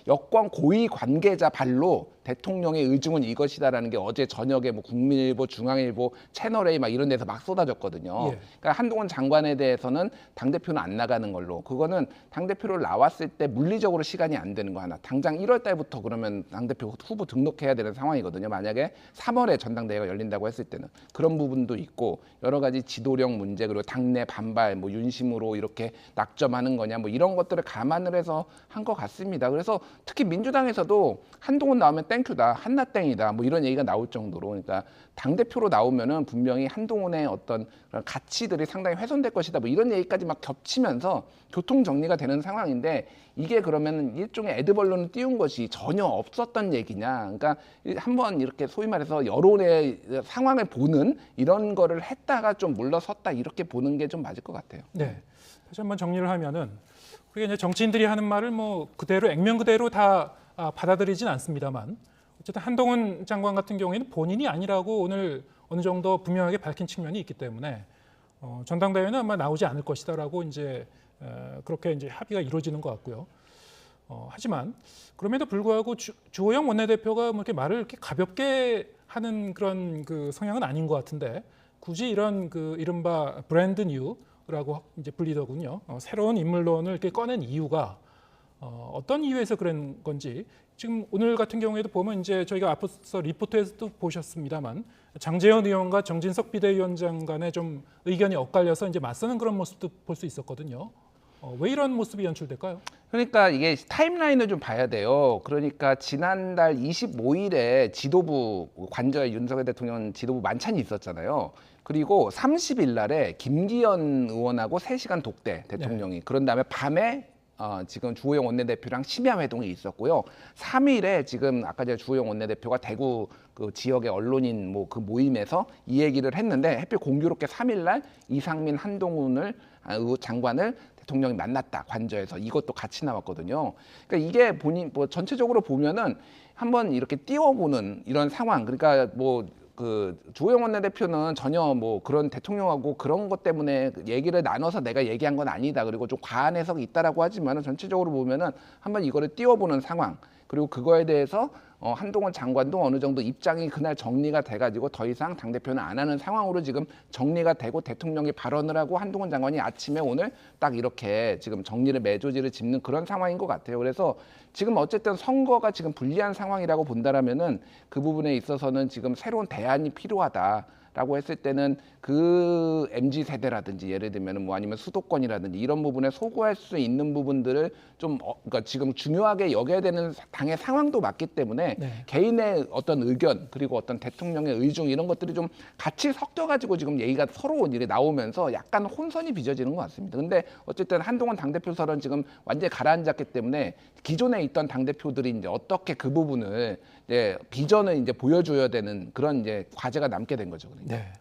S25: 여권 고위 관계자 발로 대통령의 의중은 이것이다라는 게 어제 저녁에 뭐 국민일보, 중앙일보, 채널A 막 이런 데서 막 쏟아졌거든요. 그러니까 한동훈 장관에 대해서는 당대표는 안 나가는 걸로 그거는 당대표로 나왔을 때 물리적으로 시간이 안 되는 거 하나. 당장 1월 달부터 그러면 당대표 후보 등록해야 되는 상황이거든요. 만약에 3월에 전당대회가 열린다고 했을 때는 그런 부분도 있고 여러 가지 지도력 문제 그리고 당내 반발 뭐 윤심으로 이렇게 낙점하는 거냐 뭐 이런 것들을 감안을 해서 한 것 같습니다. 그래서 특히 민주당에서도 한동훈 나오면 땡큐다, 한나땡이다 뭐 이런 얘기가 나올 정도로 그러니까 당대표로 나오면은 분명히 한동훈의 어떤 그런 가치들이 상당히 훼손될 것이다 뭐 이런 얘기까지 막 겹치면서 교통 정리가 되는 상황인데 이게 그러면 일종의 애드벌룬을 띄운 것이 전혀 없었던 얘기냐. 그러니까 한번 이렇게 소위 말해서 여론의 상황을 보는 이런 거를 했다가 좀 물러섰다 이렇게 보는 게 좀 맞을 것 같아요.
S2: 네. 다시 한번 정리를 하면은 우리가 이제 정치인들이 하는 말을 뭐 그대로 액면 그대로 다 받아들이진 않습니다만 어쨌든 한동훈 장관 같은 경우에는 본인이 아니라고 오늘 어느 정도 분명하게 밝힌 측면이 있기 때문에 전당대회는 아마 나오지 않을 것이다라고 이제 그렇게 이제 합의가 이루어지는 것 같고요. 하지만 그럼에도 불구하고 주호영 원내대표가 뭐 이렇게 말을 이렇게 가볍게 하는 그런 그 성향은 아닌 것 같은데 굳이 이런 그 이른바 브랜드 뉴라고 이제 불리더군요. 새로운 인물론을 이렇게 꺼낸 이유가 어떤 이유에서 그런 건지 지금 오늘 같은 경우에도 보면 이제 저희가 앞서 리포트에서도 보셨습니다만 장제원 의원과 정진석 비대위원장 간에 좀 의견이 엇갈려서 이제 맞서는 그런 모습도 볼 수 있었거든요. 왜 이런 모습이 연출될까요?
S25: 그러니까 이게 타임라인을 좀 봐야 돼요. 그러니까 지난달 25일에 지도부 관저에 윤석열 대통령 지도부 만찬이 있었잖아요. 그리고 30일 날에 김기현 의원하고 3시간 독대 대통령이 그런 다음에 밤에 지금 주호영 원내대표랑 심야 회동이 있었고요. 3일에 지금 아까 제가 주호영 원내대표가 대구 그 지역의 언론인 뭐 그 모임에서 이 얘기를 했는데 하필 공교롭게 3일 날 이상민 한동훈을 장관을 대통령이 만났다 관저에서 이것도 같이 나왔거든요. 그러니까 이게 본인 뭐 전체적으로 보면은 한번 이렇게 띄워보는 이런 상황. 그러니까 뭐 그 주호영 원내대표는 전혀 뭐 그런 대통령하고 그런 것 때문에 얘기를 나눠서 내가 얘기한 건 아니다. 그리고 좀 과한 해석이 있다라고 하지만은 전체적으로 보면은 한번 이거를 띄워보는 상황. 그리고 그거에 대해서 한동훈 장관도 어느 정도 입장이 그날 정리가 돼가지고 더 이상 당대표는 안 하는 상황으로 지금 정리가 되고 대통령이 발언을 하고 한동훈 장관이 아침에 오늘 딱 이렇게 지금 정리를 매조지를 짚는 그런 상황인 것 같아요. 그래서 지금 어쨌든 선거가 지금 불리한 상황이라고 본다라면은 그 부분에 있어서는 지금 새로운 대안이 필요하다. 라고 했을 때는 그 MZ 세대라든지 예를 들면 뭐 아니면 수도권이라든지 이런 부분에 소구할 수 있는 부분들을 좀 그러니까 지금 중요하게 여겨야 되는 당의 상황도 맞기 때문에 개인의 어떤 의견 그리고 어떤 대통령의 의중 이런 것들이 좀 같이 섞여가지고 지금 얘기가 서로 일이 나오면서 약간 혼선이 빚어지는 것 같습니다. 근데 어쨌든 한동훈 당대표설은 지금 완전히 가라앉았기 때문에 기존에 있던 당대표들이 이제 어떻게 그 부분을 이제 비전을 이제 보여줘야 되는 그런 이제 과제가 남게 된 거죠. 그러니까.
S2: 네.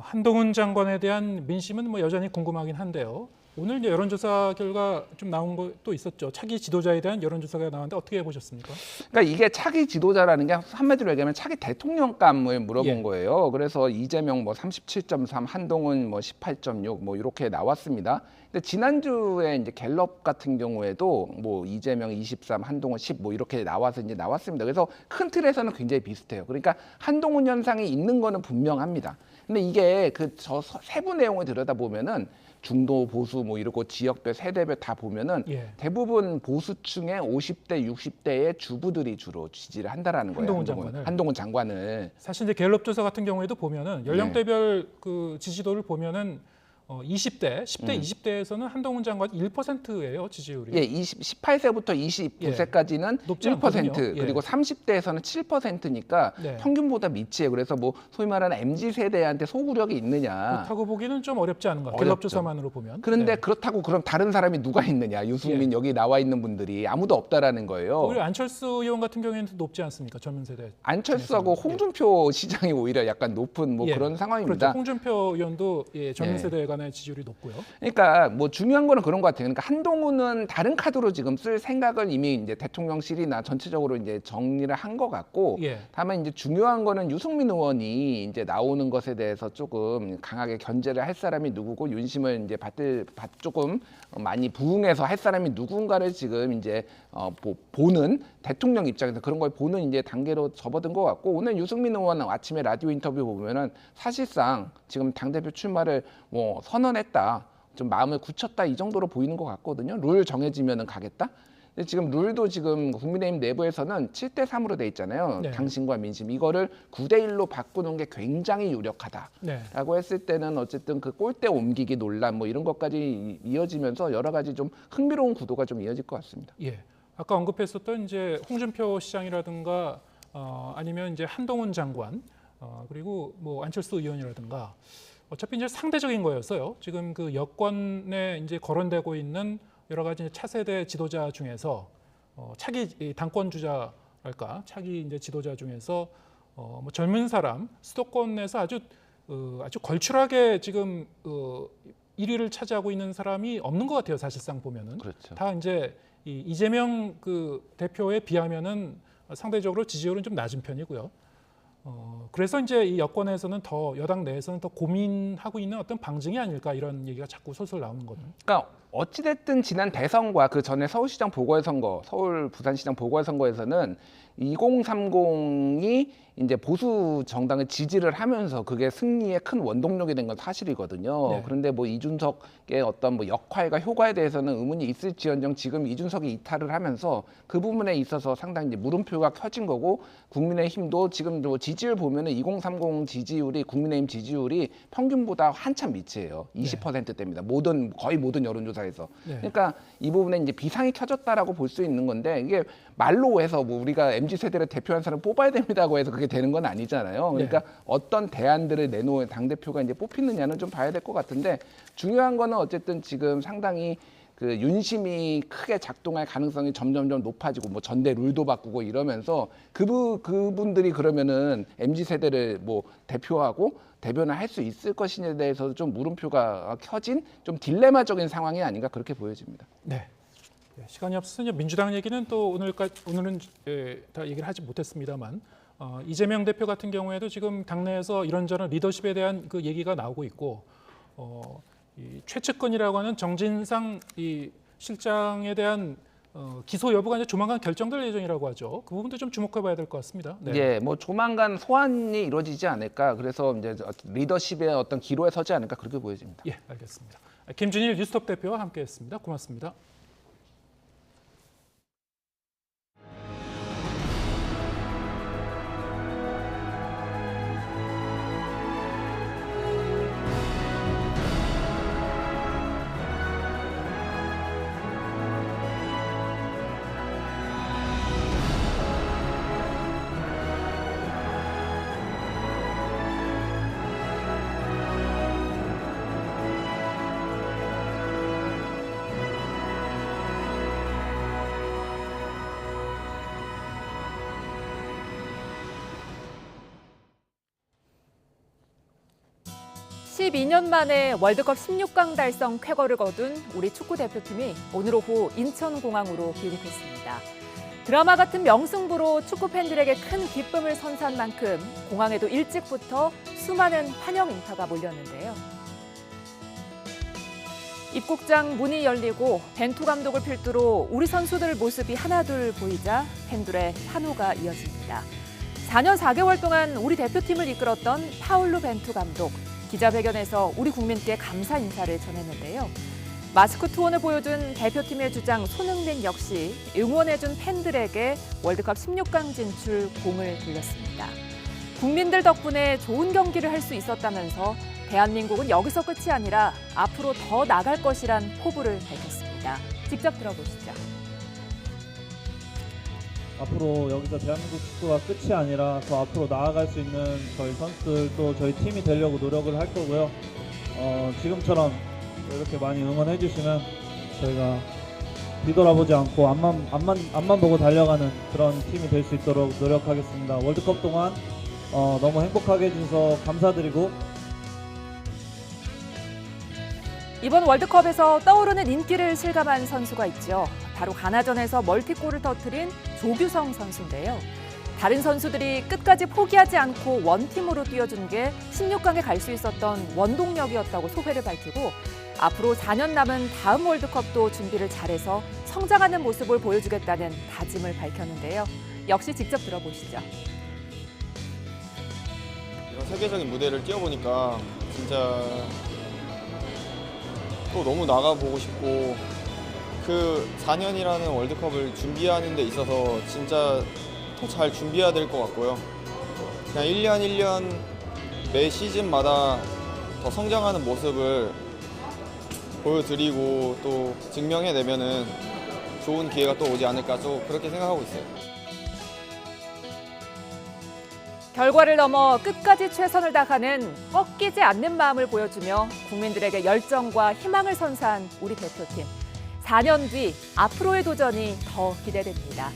S2: 한동훈 장관에 대한 민심은 뭐 여전히 궁금하긴 한데요. 오늘 이제 여론조사 결과 좀 나온 것도 있었죠. 차기 지도자에 대한 여론조사가 나왔는데 어떻게 보셨습니까?
S25: 그러니까 이게 차기 지도자라는 게 한마디로 얘기하면 차기 대통령감을 물어본 거예요. 그래서 이재명 뭐 37.3, 한동훈 뭐 18.6 뭐 이렇게 나왔습니다. 근데 지난주에 이제 갤럽 같은 경우에도 뭐 이재명 23, 한동훈 10 뭐 이렇게 나와서 이제 나왔습니다. 그래서 큰 틀에서는 굉장히 비슷해요. 그러니까 한동훈 현상이 있는 거는 분명합니다. 근데 이게 그 저 세부 내용을 들여다보면은 중도 보수 뭐 이러고 지역별 세대별 다 보면은 대부분 보수층의 50대 60대의 주부들이 주로 지지를 한다라는 거예요. 한동훈 장관을.
S2: 사실 이제 갤럽 조사 같은 경우에도 보면은 연령대별 그 지지도를 보면은 20대, 10대, 20대에서는 한동훈 장관 1%예요, 지지율이.
S25: 예, 18세부터 29세까지는 1%, 그리고 30대에서는 7%니까 평균보다 미치해요. 그래서 뭐 소위 말하는 MZ 세대한테 소구력이 있느냐.
S2: 그렇다고 보기는 좀 어렵지 않은가. 갤럽 조사만으로 보면.
S25: 그런데 그렇다고 그럼 다른 사람이 누가 있느냐. 유승민 여기 나와 있는 분들이 아무도 없다라는 거예요.
S2: 오히려 안철수 의원 같은 경우에는 높지 않습니까? 젊은 세대.
S25: 안철수하고 홍준표 시장이 오히려 약간 높은 뭐 그런 상황입니다.
S2: 그렇죠. 홍준표 의원도 젊은 세대에 관한 지지율이 높고요.
S25: 그러니까 뭐 중요한 거는 그런 것 같아요. 그러니까 한동훈은 다른 카드로 지금 쓸 생각을 이미 이제 대통령실이나 전체적으로 이제 정리를 한 것 같고, 다만 이제 중요한 거는 유승민 의원이 이제 나오는 것에 대해서 조금 강하게 견제를 할 사람이 누구고 윤심을 이제 조금 많이 부응해서 할 사람이 누군가를 지금 이제 보는 대통령 입장에서 그런 걸 보는 이제 단계로 접어든 것 같고, 오늘 유승민 의원 아침에 라디오 인터뷰 보면은 사실상 지금 당대표 출마를 뭐 선언했다, 좀 마음을 굳혔다 이 정도로 보이는 것 같거든요. 룰 정해지면은 가겠다. 근데 지금 룰도 지금 국민의힘 내부에서는 7대3으로 돼 있잖아요. 당신과 민심 이거를 9대1로 바꾸는 게 굉장히 유력하다라고 했을 때는 어쨌든 그 꼴대 옮기기 논란 뭐 이런 것까지 이어지면서 여러 가지 좀 흥미로운 구도가 좀 이어질 것 같습니다.
S2: 예. 아까 언급했었던 이제 홍준표 시장이라든가 아니면 이제 한동훈 장관 그리고 뭐 안철수 의원이라든가 어차피 이제 상대적인 거였어요. 지금 그 여권에 이제 거론되고 있는 여러 가지 차세대 지도자 중에서 차기 당권 주자랄까, 차기 이제 지도자 중에서 뭐 젊은 사람 수도권에서 아주 걸출하게 지금 1위를 차지하고 있는 사람이 없는 것 같아요. 사실상 보면은 다 이제 이재명 그 대표에 비하면은 상대적으로 지지율은 좀 낮은 편이고요. 그래서 이제 이 여권에서는 더 여당 내에서는 더 고민하고 있는 어떤 방증이 아닐까 이런 얘기가 자꾸 솔솔 나오는 거죠.
S25: 그러니까 어찌됐든 지난 대선과 그 전에 서울시장 보궐선거, 서울 부산시장 보궐선거에서는 2030이 이제 보수 정당을 지지를 하면서 그게 승리의 큰 원동력이 된 건 사실이거든요. 그런데 뭐 이준석의 어떤 뭐 역할과 효과에 대해서는 의문이 있을지언정 지금 이준석이 이탈을 하면서 그 부분에 있어서 상당히 이제 물음표가 켜진 거고, 국민의힘도 지금 뭐 지지율 보면은 2030 지지율이 국민의힘 지지율이 평균보다 한참 밑이에요. 20%대입니다. 거의 모든 여론조사에서. 그러니까 이 부분에 이제 비상이 켜졌다라고 볼 수 있는 건데, 이게 말로 해서 뭐 우리가 MZ 세대를 대표한 사람 뽑아야 됩니다고 해서 그게 되는 건 아니잖아요. 그러니까 어떤 대안들을 내놓은 당 대표가 이제 뽑히느냐는 좀 봐야 될 것 같은데, 중요한 거는 어쨌든 지금 상당히 그 윤심이 크게 작동할 가능성이 점점점 높아지고 뭐 전대 룰도 바꾸고 이러면서 그분들이 그러면은 MZ 세대를 뭐 대표하고 대변을 할 수 있을 것이냐에 대해서 좀 물음표가 켜진 좀 딜레마적인 상황이 아닌가 그렇게 보여집니다.
S2: 네. 시간이 없어서 민주당 얘기는 또 오늘은 다 얘기를 하지 못했습니다만 이재명 대표 같은 경우에도 지금 당내에서 이런저런 리더십에 대한 그 얘기가 나오고 있고 이 최측근이라고 하는 정진상 이 실장에 대한 기소 여부가 이제 조만간 결정될 예정이라고 하죠. 그 부분도 좀 주목해봐야 될 것 같습니다.
S25: 예, 뭐 조만간 소환이 이루어지지 않을까. 그래서 이제 리더십의 어떤 기로에 서지 않을까 그렇게 보여집니다.
S2: 예, 알겠습니다. 김준일 뉴스톱 대표와 함께했습니다. 고맙습니다.
S1: 12년 만에 월드컵 16강 달성 쾌거를 거둔 우리 축구 대표팀이 오늘 오후 인천공항으로 귀국했습니다. 드라마 같은 명승부로 축구 팬들에게 큰 기쁨을 선사한 만큼 공항에도 일찍부터 수많은 환영 인파가 몰렸는데요. 입국장 문이 열리고 벤투 감독을 필두로 우리 선수들 모습이 하나둘 보이자 팬들의 환호가 이어집니다. 4년 4개월 동안 우리 대표팀을 이끌었던 파울루 벤투 감독, 기자회견에서 우리 국민께 감사 인사를 전했는데요. 마스크 투혼을 보여준 대표팀의 주장 손흥민 역시 응원해준 팬들에게 월드컵 16강 진출 공을 돌렸습니다. 국민들 덕분에 좋은 경기를 할 수 있었다면서 대한민국은 여기서 끝이 아니라 앞으로 더 나갈 것이란 포부를 밝혔습니다. 직접 들어보시죠.
S3: 앞으로 여기서 대한민국 축구가 끝이 아니라 더 앞으로 나아갈 수 있는 저희 선수들 또 저희 팀이 되려고 노력을 할 거고요. 지금처럼 이렇게 많이 응원해 주시면 저희가 뒤돌아보지 않고 앞만 보고 달려가는 그런 팀이 될 수 있도록 노력하겠습니다. 월드컵 동안 너무 행복하게 해주셔서 감사드리고
S1: 이번 월드컵에서 떠오르는 인기를 실감한 선수가 있죠. 바로 가나전에서 멀티골을 터뜨린 조규성 선수인데요. 다른 선수들이 끝까지 포기하지 않고 원팀으로 뛰어준 게 16강에 갈 수 있었던 원동력이었다고 소회를 밝히고 앞으로 4년 남은 다음 월드컵도 준비를 잘해서 성장하는 모습을 보여주겠다는 다짐을 밝혔는데요. 역시 직접 들어보시죠.
S8: 이런 세계적인 무대를 뛰어보니까 진짜 또 너무 나가보고 싶고 그 4년이라는 월드컵을 준비하는 데 있어서 진짜 더 잘 준비해야 될 것 같고요. 그냥 1년 1년 매 시즌마다 더 성장하는 모습을 보여드리고 또 증명해내면은 좋은 기회가 또 오지 않을까 또 그렇게 생각하고 있어요.
S1: 결과를 넘어 끝까지 최선을 다하는 꺾이지 않는 마음을 보여주며 국민들에게 열정과 희망을 선사한 우리 대표팀. 4년 뒤 앞으로의 도전이 더 기대됩니다.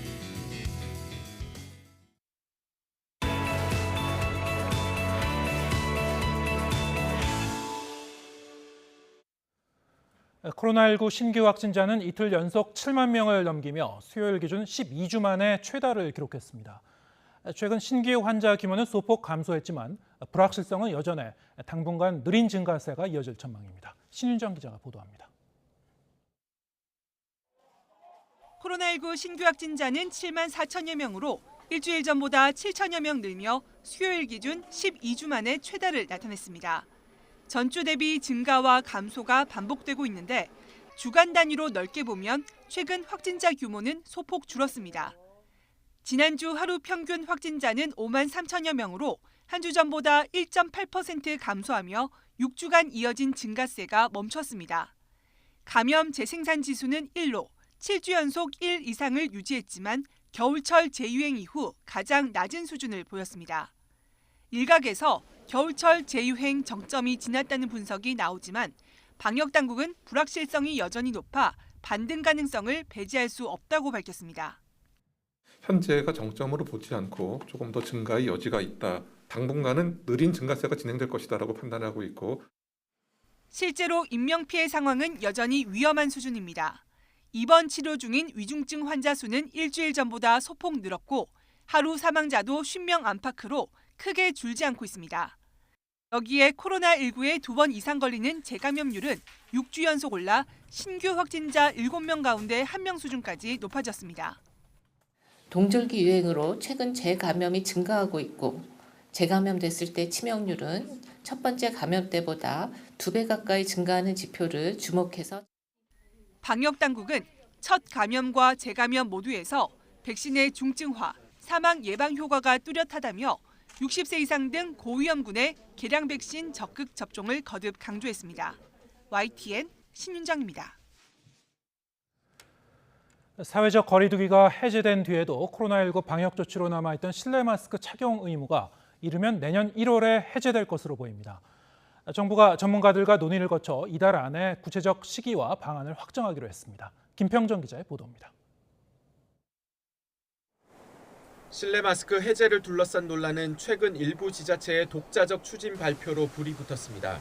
S2: 코로나19 신규 확진자는 이틀 연속 7만 명을 넘기며 수요일 기준 12주 만에 최다를 기록했습니다. 최근 신규 환자 규모는 소폭 감소했지만 불확실성은 여전해 당분간 느린 증가세가 이어질 전망입니다. 신윤정 기자가 보도합니다.
S10: 코로나19 신규 확진자는 7만 4천여 명으로 일주일 전보다 7천여 명 늘며 수요일 기준 12주 만에 최다를 나타냈습니다. 전주 대비 증가와 감소가 반복되고 있는데 주간 단위로 넓게 보면 최근 확진자 규모는 소폭 줄었습니다. 지난주 하루 평균 확진자는 5만 3천여 명으로 한 주 전보다 1.8% 감소하며 6주간 이어진 증가세가 멈췄습니다. 감염 재생산 지수는 1로 7주 연속 1 이상을 유지했지만 겨울철 재유행 이후 가장 낮은 수준을 보였습니다. 일각에서 겨울철 재유행 정점이 지났다는 분석이 나오지만 방역당국은 불확실성이 여전히 높아 반등 가능성을 배제할 수 없다고 밝혔습니다.
S11: 현재가 정점으로 보지 않고 조금 더 증가의 여지가 있다. 당분간은 느린 증가세가 진행될 것이다라고 판단하고 있고
S10: 실제로 인명피해 상황은 여전히 위험한 수준입니다. 입원 치료 중인 위중증 환자 수는 일주일 전보다 소폭 늘었고 하루 사망자도 50명 안팎으로 크게 줄지 않고 있습니다. 여기에 코로나19에 2번 이상 걸리는 재감염률은 6주 연속 올라 신규 확진자 7명 가운데 1명 수준까지 높아졌습니다.
S12: 동절기 유행으로 최근 재감염이 증가하고 있고 재감염됐을 때 치명률은 첫 번째 감염 때보다 2배 가까이 증가하는 지표를 주목해서
S10: 방역당국은 첫 감염과 재감염 모두에서 백신의 중증화, 사망 예방 효과가 뚜렷하다며 60세 이상 등 고위험군의 개량 백신 적극 접종을 거듭 강조했습니다. YTN 신윤정입니다.
S2: 사회적 거리 두기가 해제된 뒤에도 코로나19 방역 조치로 남아있던 실내 마스크 착용 의무가 이르면 내년 1월에 해제될 것으로 보입니다. 정부가 전문가들과 논의를 거쳐 이달 안에 구체적 시기와 방안을 확정하기로 했습니다. 김평정 기자의 보도입니다.
S9: 실내 마스크 해제를 둘러싼 논란은 최근 일부 지자체의 독자적 추진 발표로 불이 붙었습니다.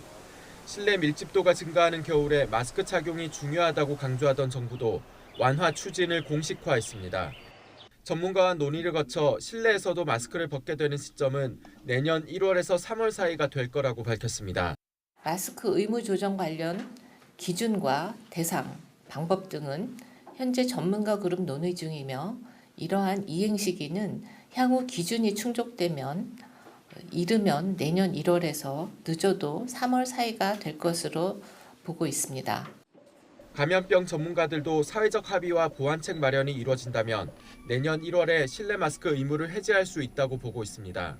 S7: 실내 밀집도가 증가하는 겨울에 마스크 착용이 중요하다고 강조하던 정부도 완화 추진을 공식화했습니다. 전문가와 논의를 거쳐 실내에서도 마스크를 벗게 되는 시점은 내년 1월에서 3월 사이가 될 거라고 밝혔습니다.
S12: 마스크 의무 조정 관련 기준과 대상, 방법 등은 현재 전문가 그룹 논의 중이며 이러한 이행 시기는 향후 기준이 충족되면 이르면 내년 1월에서 늦어도 3월 사이가 될 것으로 보고 있습니다.
S7: 감염병 전문가들도 사회적 합의와 보완책 마련이 이루어진다면 내년 1월에 실내 마스크 의무를 해제할 수 있다고 보고 있습니다.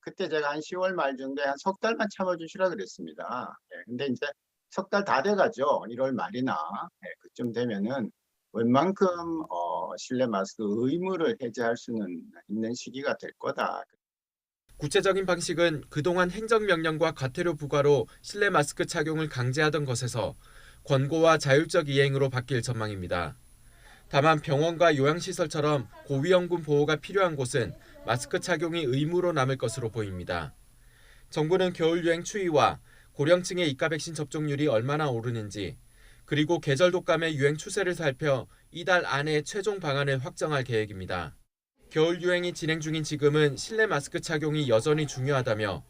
S13: 그때 제가 한 10월 말 정도에 한 석 달만 참아주시라 그랬습니다. 근데 이제 석 달 다 돼가죠. 1월 말이나 그쯤 되면은 웬만큼 실내 마스크 의무를 해제할 수는 있는 시기가 될 거다.
S7: 구체적인 방식은 그동안 행정명령과 과태료 부과로 실내 마스크 착용을 강제하던 것에서 권고와 자율적 이행으로 바뀔 전망입니다. 다만 병원과 요양시설처럼 고위험군 보호가 필요한 곳은 마스크 착용이 의무로 남을 것으로 보입니다. 정부는 겨울 유행 추이와 고령층의 이가 백신 접종률이 얼마나 오르는지 그리고 계절 독감의 유행 추세를 살펴 이달 안에 최종 방안을 확정할 계획입니다. 겨울 유행이 진행 중인 지금은 실내 마스크 착용이 여전히 중요하다며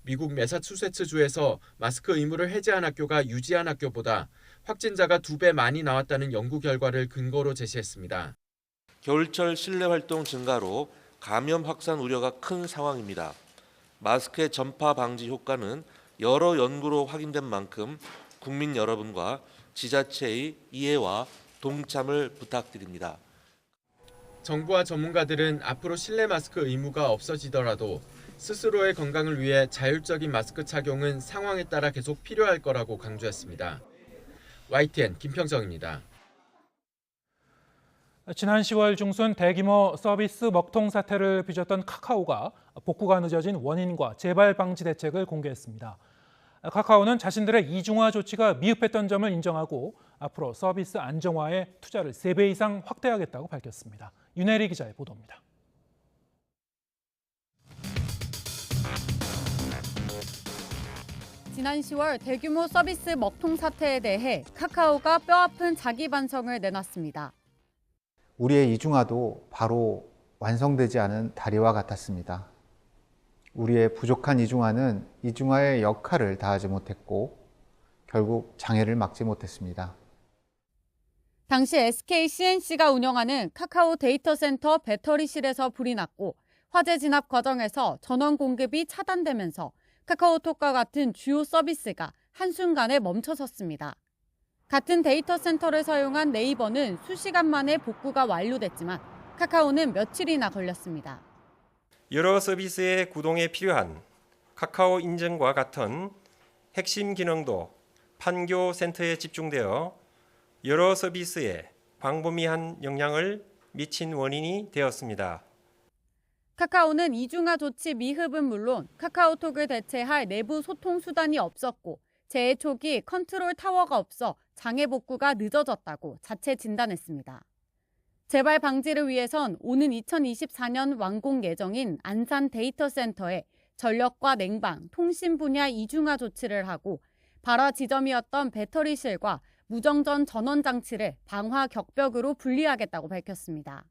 S7: 미국 매사추세츠주에서 마스크 의무를 해제한 학교가 유지한 학교보다 확진자가 2배 많이 나왔다는 연구 결과를 근거로 제시했습니다.
S14: 겨울철 실내 활동 증가로 감염 확산 우려가 큰 상황입니다. 마스크의 전파 방지 효과는 여러 연구로 확인된 만큼 국민 여러분과 지자체의 이해와 동참을 부탁드립니다.
S7: 정부와 전문가들은 앞으로 실내 마스크 의무가 없어지더라도 스스로의 건강을 위해 자율적인 마스크 착용은 상황에 따라 계속 필요할 거라고 강조했습니다. YTN 김평정입니다.
S2: 지난 10월 중순 대규모 서비스 먹통 사태를 빚었던 카카오가 복구가 늦어진 원인과 재발 방지 대책을 공개했습니다. 카카오는 자신들의 이중화 조치가 미흡했던 점을 인정하고 앞으로 서비스 안정화에 투자를 3배 이상 확대하겠다고 밝혔습니다. 윤혜리 기자의 보도입니다.
S16: 지난 10월 대규모 서비스 먹통 사태에 대해 카카오가 뼈아픈 자기 반성을 내놨습니다.
S17: 우리의 이중화도 바로 완성되지 않은 다리와 같았습니다. 우리의 부족한 이중화는 이중화의 역할을 다하지 못했고 결국 장애를 막지 못했습니다.
S16: 당시 SK CNC가 운영하는 카카오 데이터센터 배터리실에서 불이 났고 화재 진압 과정에서 전원 공급이 차단되면서 카카오톡과 같은 주요 서비스가 한순간에 멈춰섰습니다. 같은 데이터 센터를 사용한 네이버는 수시간 만에 복구가 완료됐지만 카카오는 며칠이나 걸렸습니다.
S26: 여러 서비스의 구동에 필요한 카카오 인증과 같은 핵심 기능도 판교 센터에 집중되어 여러 서비스에 광범위한 영향을 미친 원인이 되었습니다.
S16: 카카오는 이중화 조치 미흡은 물론 카카오톡을 대체할 내부 소통 수단이 없었고 재해 초기 컨트롤 타워가 없어 장애 복구가 늦어졌다고 자체 진단했습니다. 재발 방지를 위해선 오는 2024년 완공 예정인 안산 데이터 센터에 전력과 냉방, 통신 분야 이중화 조치를 하고 발화 지점이었던 배터리실과 무정전 전원 장치를 방화 격벽으로 분리하겠다고 밝혔습니다.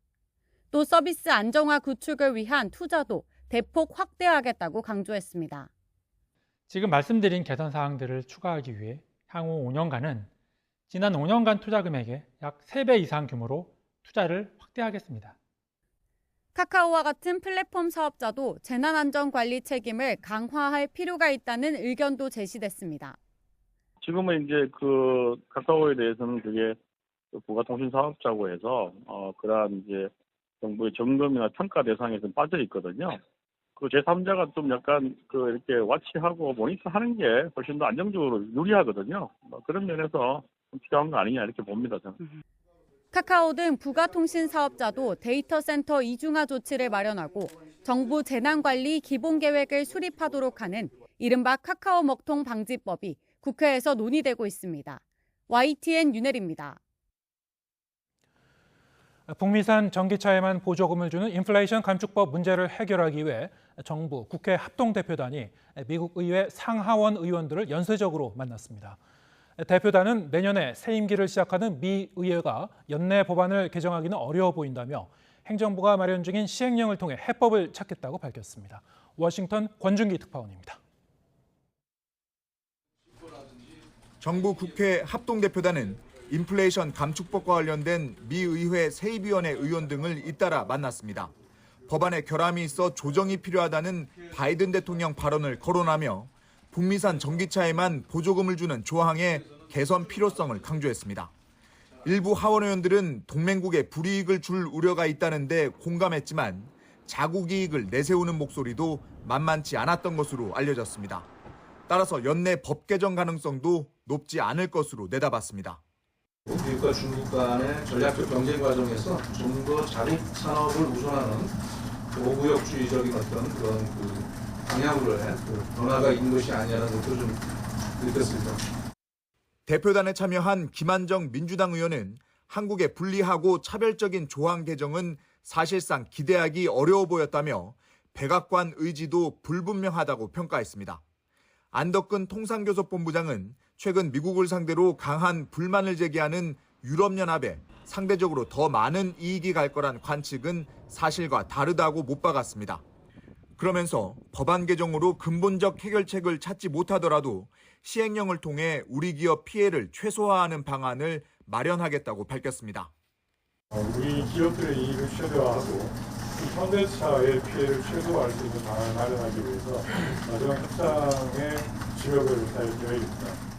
S16: 또 서비스 안정화 구축을 위한 투자도 대폭 확대하겠다고 강조했습니다.
S2: 지금 말씀드린 개선 사항들을 추가하기 위해 향후 5년간은 지난 5년간 투자 금액의 약 3배 이상 규모로 투자를 확대하겠습니다.
S16: 카카오와 같은 플랫폼 사업자도 재난안전관리 책임을 강화할 필요가 있다는 의견도 제시됐습니다.
S3: 지금은 이제 카카오에 대해서는 그게 부가통신 사업자고 해서 그러한 이제 정부의 점검이나 평가 대상에 좀 빠져 있거든요. 제3자가 좀 약간 이렇게 와치하고 모니터하는 게 훨씬 더 안정적으로 유리하거든요. 그런 면에서 좀 필요한 거 아니냐 이렇게 봅니다, 저는.
S16: 카카오 등 부가통신 사업자도 데이터 센터 이중화 조치를 마련하고 정부 재난관리 기본계획을 수립하도록 하는 이른바 카카오 먹통 방지법이 국회에서 논의되고 있습니다. YTN 윤혜리입니다.
S2: 북미산 전기차에만 보조금을 주는 인플레이션 감축법 문제를 해결하기 위해 정부, 국회 합동대표단이 미국 의회 상하원 의원들을 연쇄적으로 만났습니다. 대표단은 내년에 새 임기를 시작하는 미 의회가 연내 법안을 개정하기는 어려워 보인다며 행정부가 마련 중인 시행령을 통해 해법을 찾겠다고 밝혔습니다. 워싱턴 권준기 특파원입니다.
S15: 정부 국회 합동대표단은 인플레이션 감축법과 관련된 미 의회 세입위원회 의원 등을 잇따라 만났습니다. 법안에 결함이 있어 조정이 필요하다는 바이든 대통령 발언을 거론하며 북미산 전기차에만 보조금을 주는 조항의 개선 필요성을 강조했습니다. 일부 하원 의원들은 동맹국에 불이익을 줄 우려가 있다는데 공감했지만 자국 이익을 내세우는 목소리도 만만치 않았던 것으로 알려졌습니다. 따라서 연내 법 개정 가능성도 높지 않을 것으로 내다봤습니다.
S3: 미국과 중국 간의 전략적 경쟁 과정에서 좀 더 자국 산업을 우선하는 보호구역주의적인 어떤 그런 방향으로의 변화가 있는 것이 아니냐는 것도 좀 느꼈습니다.
S15: 대표단에 참여한 김한정 민주당 의원은 한국의 불리하고 차별적인 조항 개정은 사실상 기대하기 어려워 보였다며 백악관 의지도 불분명하다고 평가했습니다. 안덕근 통상교섭본부장은 최근 미국을 상대로 강한 불만을 제기하는 유럽연합에 상대적으로 더 많은 이익이 갈 거란 관측은 사실과 다르다고 못 박았습니다. 그러면서 법안 개정으로 근본적 해결책을 찾지 못하더라도 시행령을 통해 우리 기업 피해를 최소화하는 방안을 마련하겠다고 밝혔습니다.
S18: 우리 기업들의 이익을 최대화하고 현대차의 피해를 최소화할 수 있는 방안을 마련하기 위해서 마지막 협상에 주력을 다할 계획입니다.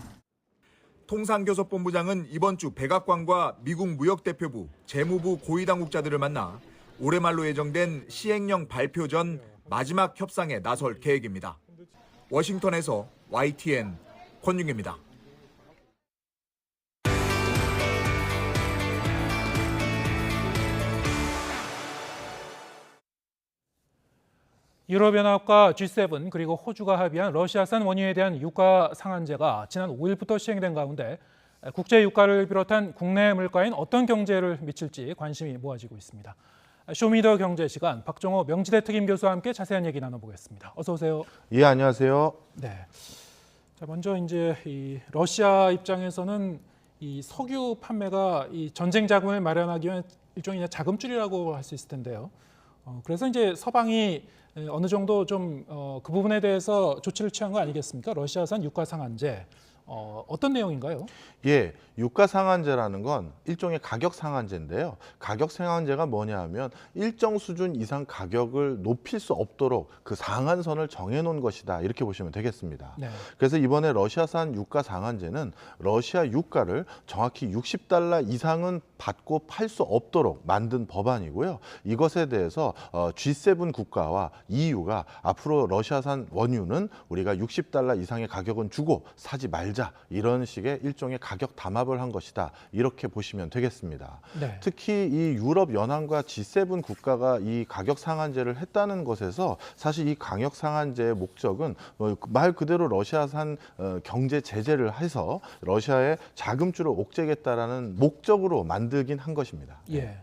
S15: 통상교섭본부장은 이번 주 백악관과 미국 무역대표부, 재무부 고위당국자들을 만나 올해 말로 예정된 시행령 발표 전 마지막 협상에 나설 계획입니다. 워싱턴에서 YTN 권윤기입니다.
S2: 유럽연합과 G7 그리고 호주가 합의한 러시아산 원유에 대한 유가 상한제가 지난 5일부터 시행된 가운데 국제 유가를 비롯한 국내 물가엔 어떤 경제를 미칠지 관심이 모아지고 있습니다. 쇼미더 경제 시간 박정호 명지대 특임 교수와 함께 자세한 얘기 나눠보겠습니다. 어서 오세요.
S19: 예, 안녕하세요.
S2: 네. 자, 먼저 이제 이 러시아 입장에서는 이 석유 판매가 이 전쟁 자금을 마련하기 위한 일종의 자금줄이라고 할 수 있을 텐데요. 그래서 이제 서방이 어느 정도 좀 그 부분에 대해서 조치를 취한 거 아니겠습니까? 러시아산 유가 상한제. 어떤 내용인가요?
S19: 예, 유가 상한제라는 건 일종의 가격 상한제인데요. 가격 상한제가 뭐냐 하면 일정 수준 이상 가격을 높일 수 없도록 그 상한선을 정해놓은 것이다. 이렇게 보시면 되겠습니다.
S2: 네.
S19: 그래서 이번에 러시아산 유가 상한제는 러시아 유가를 정확히 60달러 이상은 받고 팔 수 없도록 만든 법안이고요. 이것에 대해서 G7 국가와 EU가 앞으로 러시아산 원유는 우리가 60달러 이상의 가격은 주고 사지 말자. 이런 식의 일종의 가격 담합을 한 것이다. 이렇게 보시면 되겠습니다.
S2: 네.
S19: 특히 이 유럽 연합과 G7 국가가 이 가격 상한제를 했다는 것에서 사실 이 가격 상한제의 목적은 말 그대로 러시아산 경제 제재를 해서 러시아의 자금줄을 옥죄겠다라는 목적으로 만들긴 한 것입니다.
S2: 예.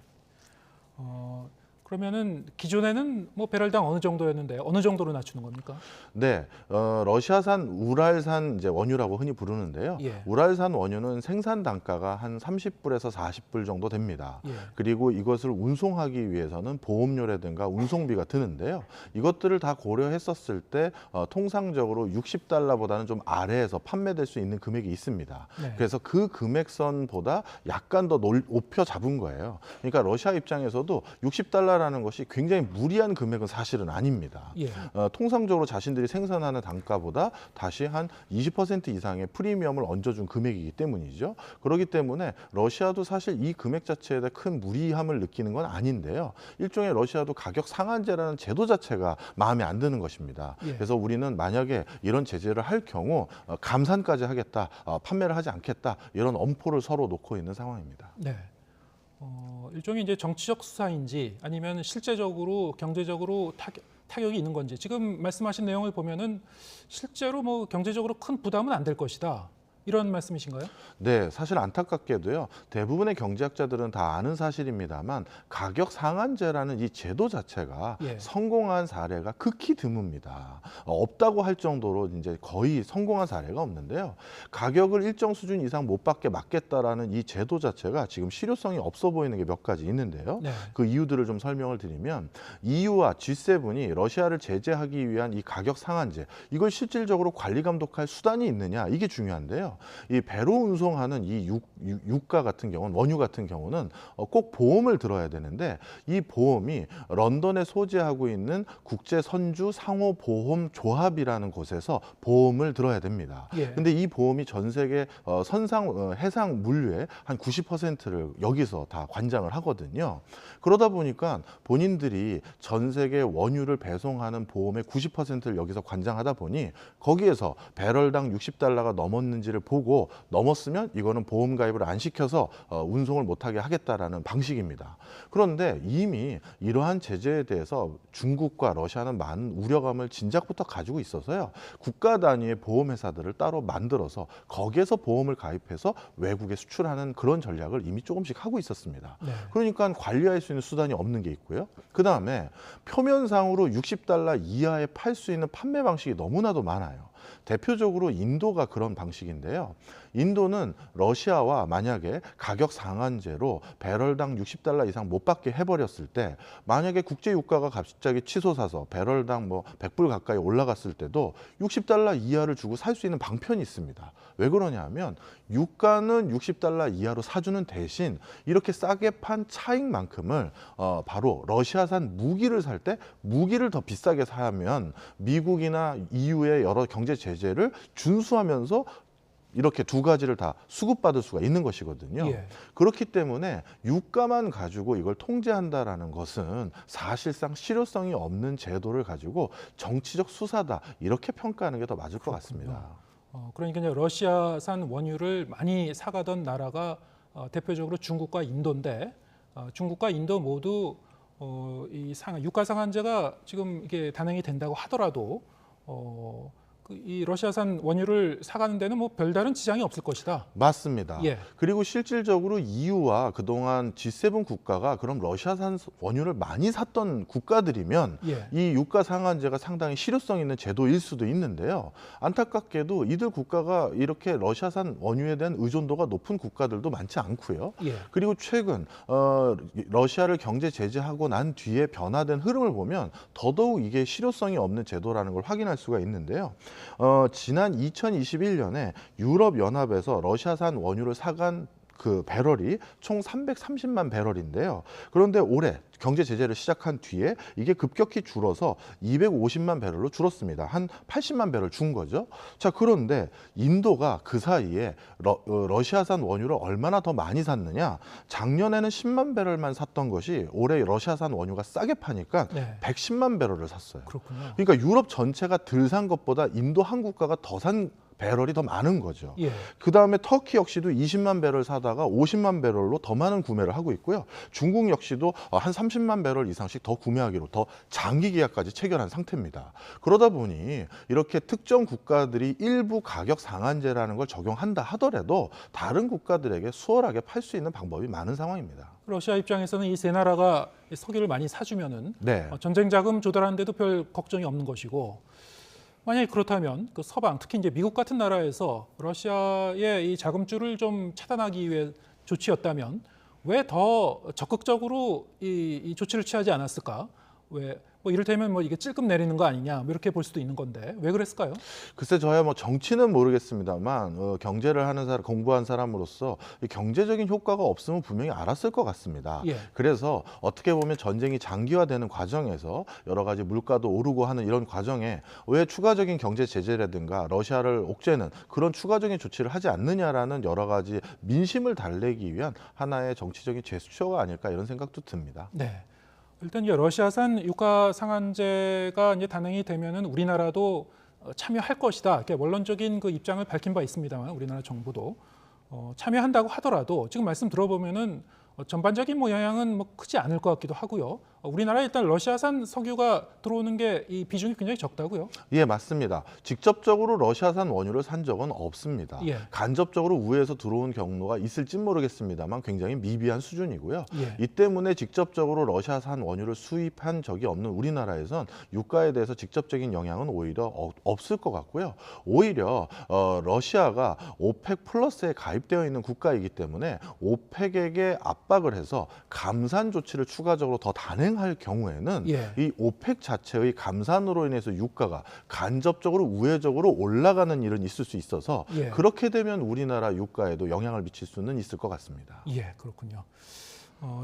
S2: 그러면은 기존에는 뭐 배럴당 어느 정도였는데 어느 정도로 낮추는 겁니까?
S19: 네, 러시아산 우랄산 이제 원유라고 흔히 부르는데요.
S2: 예.
S19: 우랄산 원유는 생산 단가가 한 30불에서 40불 정도 됩니다.
S2: 예.
S19: 그리고 이것을 운송하기 위해서는 보험료라든가 운송비가 드는데요. 이것들을 다 고려했었을 때 통상적으로 60달러보다는 좀 아래에서 판매될 수 있는 금액이 있습니다.
S2: 네.
S19: 그래서 그 금액선보다 약간 더 높여 잡은 거예요. 그러니까 러시아 입장에서도 60달러 라는 것이 굉장히 무리한 금액은 사실은 아닙니다.
S2: 예.
S19: 통상적으로 자신들이 생산하는 단가보다 다시 한 20% 이상의 프리미엄을 얹어준 금액이기 때문이죠. 그렇기 때문에 러시아도 사실 이 금액 자체에 대해 큰 무리함을 느끼는 건 아닌데요. 일종의 러시아도 가격 상한제라는 제도 자체가 마음에 안 드는 것입니다.
S2: 예.
S19: 그래서 우리는 만약에 이런 제재를 할 경우 감산까지 하겠다, 판매를 하지 않겠다 이런 엄포를 서로 놓고 있는 상황입니다.
S2: 네. 일종의 이제 정치적 수사인지 아니면 실제적으로 경제적으로 타격이 있는 건지 지금 말씀하신 내용을 보면은 실제로 뭐 경제적으로 큰 부담은 안 될 것이다. 이런 말씀이신가요?
S19: 네, 사실 안타깝게도요. 대부분의 경제학자들은 다 아는 사실입니다만 가격 상한제라는 이 제도 자체가
S2: 예.
S19: 성공한 사례가 극히 드뭅니다. 없다고 할 정도로 이제 거의 성공한 사례가 없는데요. 가격을 일정 수준 이상 못 받게 막겠다라는 이 제도 자체가 지금 실효성이 없어 보이는 게 몇 가지 있는데요.
S2: 네.
S19: 그 이유들을 좀 설명을 드리면 EU와 G7이 러시아를 제재하기 위한 이 가격 상한제, 이걸 실질적으로 관리 감독할 수단이 있느냐, 이게 중요한데요. 이 배로 운송하는 이 유가 같은 경우는, 원유 같은 경우는 꼭 보험을 들어야 되는데 이 보험이 런던에 소재하고 있는 국제 선주 상호 보험 조합이라는 곳에서 보험을 들어야 됩니다.
S2: 예.
S19: 근데 이 보험이 전 세계 해상 물류의 한 90%를 여기서 다 관장을 하거든요. 그러다 보니까 본인들이 전 세계 원유를 배송하는 보험의 90%를 여기서 관장하다 보니 거기에서 배럴당 60달러가 넘었는지를 보고 넘었으면 이거는 보험 가입을 안 시켜서 운송을 못하게 하겠다라는 방식입니다. 그런데 이미 이러한 제재에 대해서 중국과 러시아는 많은 우려감을 진작부터 가지고 있어서요. 국가 단위의 보험회사들을 따로 만들어서 거기에서 보험을 가입해서 외국에 수출하는 그런 전략을 이미 조금씩 하고 있었습니다.
S2: 네.
S19: 그러니까 관리할 수 있는 수단이 없는 게 있고요. 그다음에 표면상으로 60달러 이하에 팔 수 있는 판매 방식이 너무나도 많아요. 대표적으로 인도가 그런 방식인데요. 인도는 러시아와 만약에 가격 상한제로 배럴당 60달러 이상 못 받게 해버렸을 때, 만약에 국제 유가가 갑자기 치솟아서 배럴당 100불 가까이 올라갔을 때도 60달러 이하를 주고 살 수 있는 방편이 있습니다. 왜 그러냐 하면 유가는 60달러 이하로 사주는 대신 이렇게 싸게 판 차익만큼을 바로 러시아산 무기를 살 때 무기를 더 비싸게 사면 미국이나 EU의 여러 경제 제재를 준수하면서 이렇게 두 가지를 다 수급받을 수가 있는 것이거든요.
S2: 예.
S19: 그렇기 때문에 유가만 가지고 이걸 통제한다라는 것은 사실상 실효성이 없는 제도를 가지고 정치적 수사다, 이렇게 평가하는 게 더 맞을 것 같습니다.
S2: 그러니까 이제 러시아산 원유를 많이 사가던 나라가 대표적으로 중국과 인도인데, 중국과 인도 모두 이 유가 상한제가 지금 이게 단행이 된다고 하더라도 이 러시아산 원유를 사가는 데는 뭐 별다른 지장이 없을 것이다.
S19: 맞습니다.
S2: 예.
S19: 그리고 실질적으로 EU와 그동안 G7 국가가 그럼 러시아산 원유를 많이 샀던 국가들이면
S2: 예.
S19: 이 유가 상한제가 상당히 실효성 있는 제도일 수도 있는데요. 안타깝게도 이들 국가가 이렇게 러시아산 원유에 대한 의존도가 높은 국가들도 많지 않고요.
S2: 예.
S19: 그리고 최근 러시아를 경제 제재하고 난 뒤에 변화된 흐름을 보면 더더욱 이게 실효성이 없는 제도라는 걸 확인할 수가 있는데요. 지난 2021년에 유럽연합에서 러시아산 원유를 사간 그 배럴이 총 330만 배럴인데요. 그런데 올해 경제 제재를 시작한 뒤에 이게 급격히 줄어서 250만 배럴로 줄었습니다. 한 80만 배럴 준 거죠. 자, 그런데 인도가 그 사이에 러시아산 원유를 얼마나 더 많이 샀느냐? 작년에는 10만 배럴만 샀던 것이 올해 러시아산 원유가 싸게 파니까
S2: 네.
S19: 110만 배럴을 샀어요.
S2: 그렇군요.
S19: 그러니까 유럽 전체가 덜 산 것보다 인도 한 국가가 더 산 배럴이 더 많은 거죠.
S2: 예.
S19: 그다음에 터키 역시도 20만 배럴 사다가 50만 배럴로 더 많은 구매를 하고 있고요. 중국 역시도 한 30만 배럴 이상씩 더 구매하기로 더 장기 계약까지 체결한 상태입니다. 그러다 보니 이렇게 특정 국가들이 일부 가격 상한제라는 걸 적용한다 하더라도 다른 국가들에게 수월하게 팔 수 있는 방법이 많은 상황입니다.
S2: 러시아 입장에서는 이 세 나라가 석유를 많이 사주면은
S19: 네.
S2: 전쟁 자금 조달하는데도 별 걱정이 없는 것이고, 만약에 그렇다면 그 서방, 특히 이제 미국 같은 나라에서 러시아의 이 자금줄을 좀 차단하기 위해 조치였다면 왜 더 적극적으로 이 조치를 취하지 않았을까? 왜 뭐 이를테면 뭐 이게 찔끔 내리는 거 아니냐, 뭐 이렇게 볼 수도 있는 건데 왜 그랬을까요?
S19: 글쎄, 저야 뭐 정치는 모르겠습니다만 경제를 하는 사람, 공부한 사람으로서 이 경제적인 효과가 없으면 분명히 알았을 것 같습니다.
S2: 예.
S19: 그래서 어떻게 보면 전쟁이 장기화되는 과정에서 여러 가지 물가도 오르고 하는 이런 과정에 왜 추가적인 경제 제재라든가 러시아를 옥죄는 그런 추가적인 조치를 하지 않느냐라는 여러 가지 민심을 달래기 위한 하나의 정치적인 제스처가 아닐까, 이런 생각도 듭니다.
S2: 네. 일단 이제 러시아산 유가 상한제가 이제 단행이 되면은 우리나라도 참여할 것이다. 이렇게 원론적인 그 입장을 밝힌 바 있습니다만, 우리나라 정부도 참여한다고 하더라도 지금 말씀 들어보면은 전반적인 뭐 영향은 뭐 크지 않을 것 같기도 하고요. 우리나라에 일단 러시아산 석유가 들어오는 게 이 비중이 굉장히 적다고요?
S19: 예, 맞습니다. 직접적으로 러시아산 원유를 산 적은 없습니다.
S2: 예.
S19: 간접적으로 우회해서 들어온 경로가 있을진 모르겠습니다만 굉장히 미비한 수준이고요.
S2: 예.
S19: 이 때문에 직접적으로 러시아산 원유를 수입한 적이 없는 우리나라에선 유가에 대해서 직접적인 영향은 오히려 없을 것 같고요. 오히려 러시아가 오펙 플러스에 가입되어 있는 국가이기 때문에 오펙에게 압박을 해서 감산 조치를 추가적으로 더 단행할 경우에는
S2: 예.
S19: 이 오펙 자체의 감산으로 인해서 유가가 간접적으로 우회적으로 올라가는 일은 있을 수 있어서
S2: 예.
S19: 그렇게 되면 우리나라 유가에도 영향을 미칠 수는 있을 것 같습니다.
S2: 예, 그렇군요.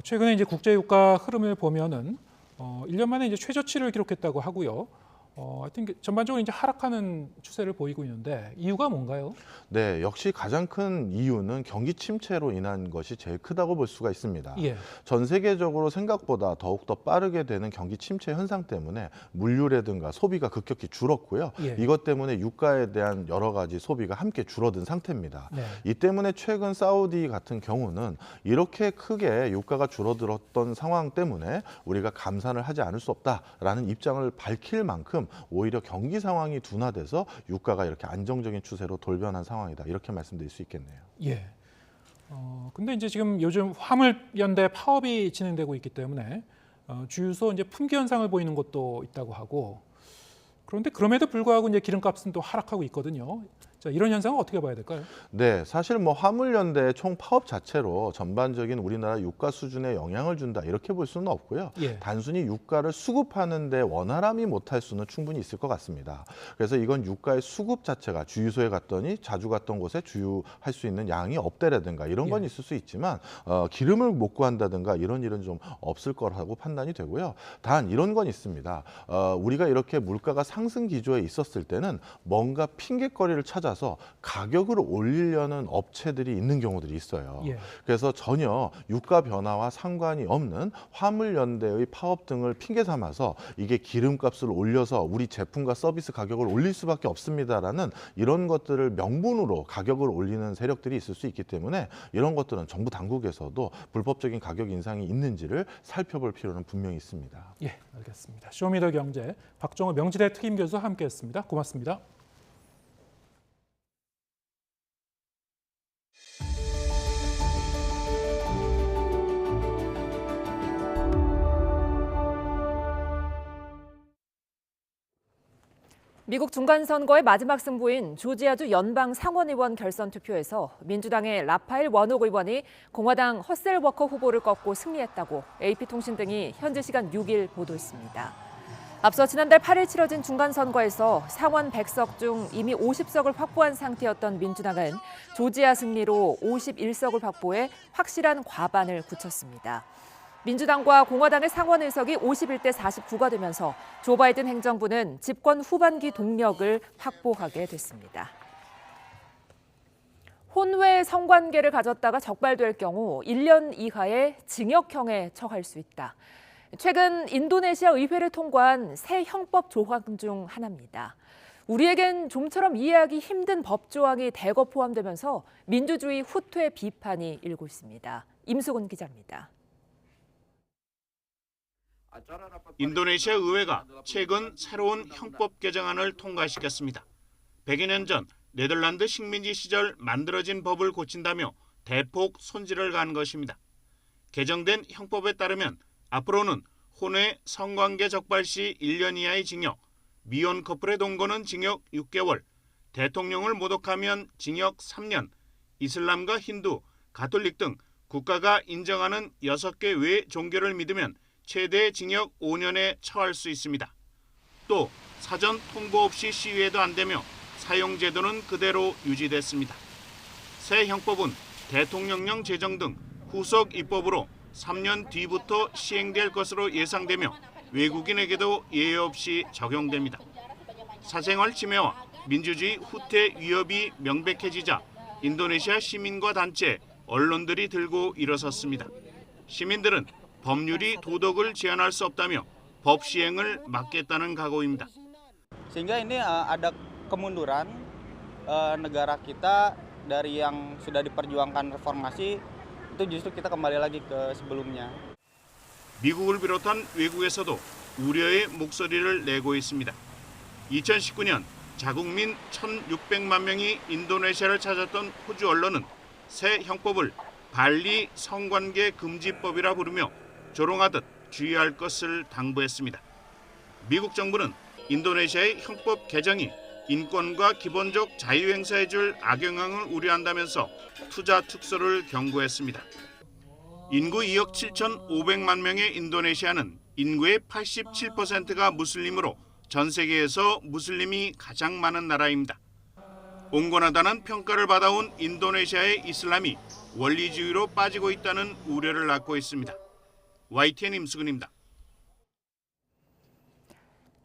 S2: 최근에 이제 국제 유가 흐름을 보면은 1년 만에 이제 최저치를 기록했다고 하고요. 하여튼 전반적으로 이제 하락하는 추세를 보이고 있는데 이유가 뭔가요?
S19: 네, 역시 가장 큰 이유는 경기 침체로 인한 것이 제일 크다고 볼 수가 있습니다.
S2: 예.
S19: 전 세계적으로 생각보다 더욱더 빠르게 되는 경기 침체 현상 때문에 물류라든가 소비가 급격히 줄었고요.
S2: 예.
S19: 이것 때문에 유가에 대한 여러 가지 소비가 함께 줄어든 상태입니다.
S2: 네.
S19: 이 때문에 최근 사우디 같은 경우는 이렇게 크게 유가가 줄어들었던 상황 때문에 우리가 감산을 하지 않을 수 없다라는 입장을 밝힐 만큼 오히려 경기 상황이 둔화돼서 유가가 이렇게 안정적인 추세로 돌변한 상황이다. 이렇게 말씀드릴 수 있겠네요.
S2: 예. 근데 이제 지금 요즘 화물연대 파업이 진행되고 있기 때문에 주유소 이제 품귀 현상을 보이는 곳도 있다고 하고 그런데 그럼에도 불구하고 이제 기름값은 또 하락하고 있거든요. 자, 이런 현상은 어떻게 봐야 될까요?
S19: 네, 사실 뭐 화물연대 총 파업 자체로 전반적인 우리나라 유가 수준에 영향을 준다 이렇게 볼 수는 없고요.
S2: 예.
S19: 단순히 유가를 수급하는데 원활함이 못할 수는 충분히 있을 것 같습니다. 그래서 이건 유가의 수급 자체가 주유소에 갔더니 자주 갔던 곳에 주유할 수 있는 양이 없다라든가 이런 건
S2: 예.
S19: 있을 수 있지만 기름을 못 구한다든가 이런 일은 좀 없을 거라고 판단이 되고요. 단 이런 건 있습니다. 우리가 이렇게 물가가 상승 기조에 있었을 때는 뭔가 핑계거리를 찾아서 가격을 올리려는 업체들이 있는 경우들이 있어요.
S2: 예.
S19: 그래서 전혀 유가 변화와 상관이 없는 화물연대의 파업 등을 핑계 삼아서 이게 기름값을 올려서 우리 제품과 서비스 가격을 올릴 수밖에 없습니다라는 이런 것들을 명분으로 가격을 올리는 세력들이 있을 수 있기 때문에 이런 것들은 정부 당국에서도 불법적인 가격 인상이 있는지를 살펴볼 필요는 분명히 있습니다.
S2: 예, 알겠습니다. 쇼미더경제 박종호 명지대 특임 교수와 함께했습니다. 고맙습니다.
S1: 미국 중간선거의 마지막 승부인 조지아주 연방 상원의원 결선 투표에서 민주당의 라파엘 워녹 의원이 공화당 허셀 워커 후보를 꺾고 승리했다고 AP통신 등이 현지 시간 6일 보도했습니다. 앞서 지난달 8일 치러진 중간선거에서 상원 100석 중 이미 50석을 확보한 상태였던 민주당은 조지아 승리로 51석을 확보해 확실한 과반을 굳혔습니다. 민주당과 공화당의 상원 의석이 51대 49가 되면서 조 바이든 행정부는 집권 후반기 동력을 확보하게 됐습니다. 혼외 성관계를 가졌다가 적발될 경우 1년 이하의 징역형에 처할 수 있다. 최근 인도네시아 의회를 통과한 새 형법 조항 중 하나입니다. 우리에겐 좀처럼 이해하기 힘든 법 조항이 대거 포함되면서 민주주의 후퇴 비판이 일고 있습니다. 임수근 기자입니다.
S5: 인도네시아 의회가 최근 새로운 형법 개정안을 통과시켰습니다. 100여 년 전 네덜란드 식민지 시절 만들어진 법을 고친다며 대폭 손질을 간 것입니다. 개정된 형법에 따르면 앞으로는 혼외 성관계 적발 시 1년 이하의 징역, 미혼 커플의 동거는 징역 6개월, 대통령을 모독하면 징역 3년, 이슬람과 힌두, 가톨릭 등 국가가 인정하는 6개 외 종교를 믿으면 최대 징역 5년에 처할 수 있습니다. 또 사전 통보 없이 시위해도 안 되며 사용 제도는 그대로 유지됐습니다. 새 형법은 대통령령 제정 등 후속 입법으로 3년 뒤부터 시행될 것으로 예상되며 외국인에게도 예외 없이 적용됩니다. 사생활 침해와 민주주의 후퇴 위협이 명백해지자 인도네시아 시민과 단체, 언론들이 들고 일어섰습니다. 시민들은 법률이 도덕을 제한할 수 없다며 법 시행을 막겠다는 각오입니다.
S6: Sehingga ini ada kemunduran negara kita dari yang sudah diperjuangkan reformasi itu justru kita kembali lagi ke sebelumnya.
S5: 미국을 비롯한 외국에서도 우려의 목소리를 내고 있습니다. 2019년 자국민 1,600만 명이 인도네시아를 찾았던 호주 언론은 새 형법을 발리 성관계 금지법이라 부르며 조롱하듯 주의할 것을 당부했습니다. 미국 정부는 인도네시아의 형법 개정이 인권과 기본적 자유행사에 줄 악영향을 우려한다면서 투자 축소를 경고했습니다. 인구 2억 7,500만 명의 인도네시아는 인구의 87%가 무슬림으로 전 세계에서 무슬림이 가장 많은 나라입니다. 온건하다는 평가를 받아온 인도네시아의 이슬람이 원리주의로 빠지고 있다는 우려를 낳고 있습니다. YTN 임수근입니다.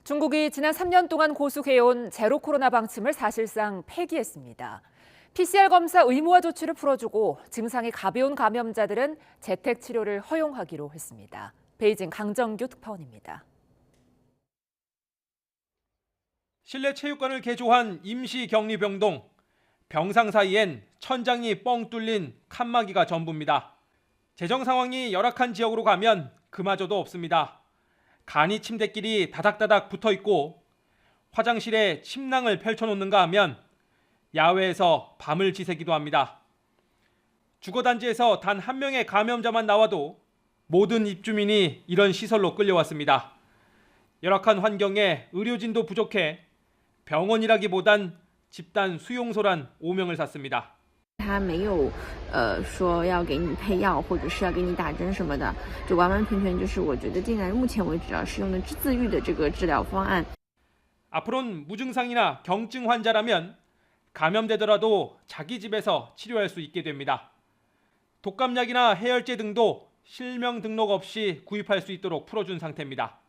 S1: 중국이 지난 3년 동안 고수해온 제로 코로나 방침을 사실상 폐기했습니다. PCR 검사 의무화 조치를 풀어주고 증상이 가벼운 감염자들은 재택 치료를 허용하기로 했습니다. 베이징 강정규 특파원입니다.
S4: 실내 체육관을 개조한 임시 격리병동. 병상 사이엔 천장이 뻥 뚫린 칸막이가 전부입니다. 재정 상황이 열악한 지역으로 가면 그마저도 없습니다. 간이 침대끼리 다닥다닥 붙어 있고 화장실에 침낭을 펼쳐놓는가 하면 야외에서 밤을 지새기도 합니다. 주거단지에서 단 한 명의 감염자만 나와도 모든 입주민이 이런 시설로 끌려왔습니다. 열악한 환경에 의료진도 부족해 병원이라기보단 집단 수용소란 오명을 샀습니다.
S20: 他没有说要给你配药或者是要给你打针什么的，就完完全全就是我觉得现在目前为止使用的自愈的这个治疗方案。
S4: 앞으로는 무증상이나 경증 환자라면 감염되더라도 자기 집에서 치료할 수 있게 됩니다. 독감약이나 해열제 등도 실명 등록 없이 구입할 수 있도록 풀어준 상태입니다.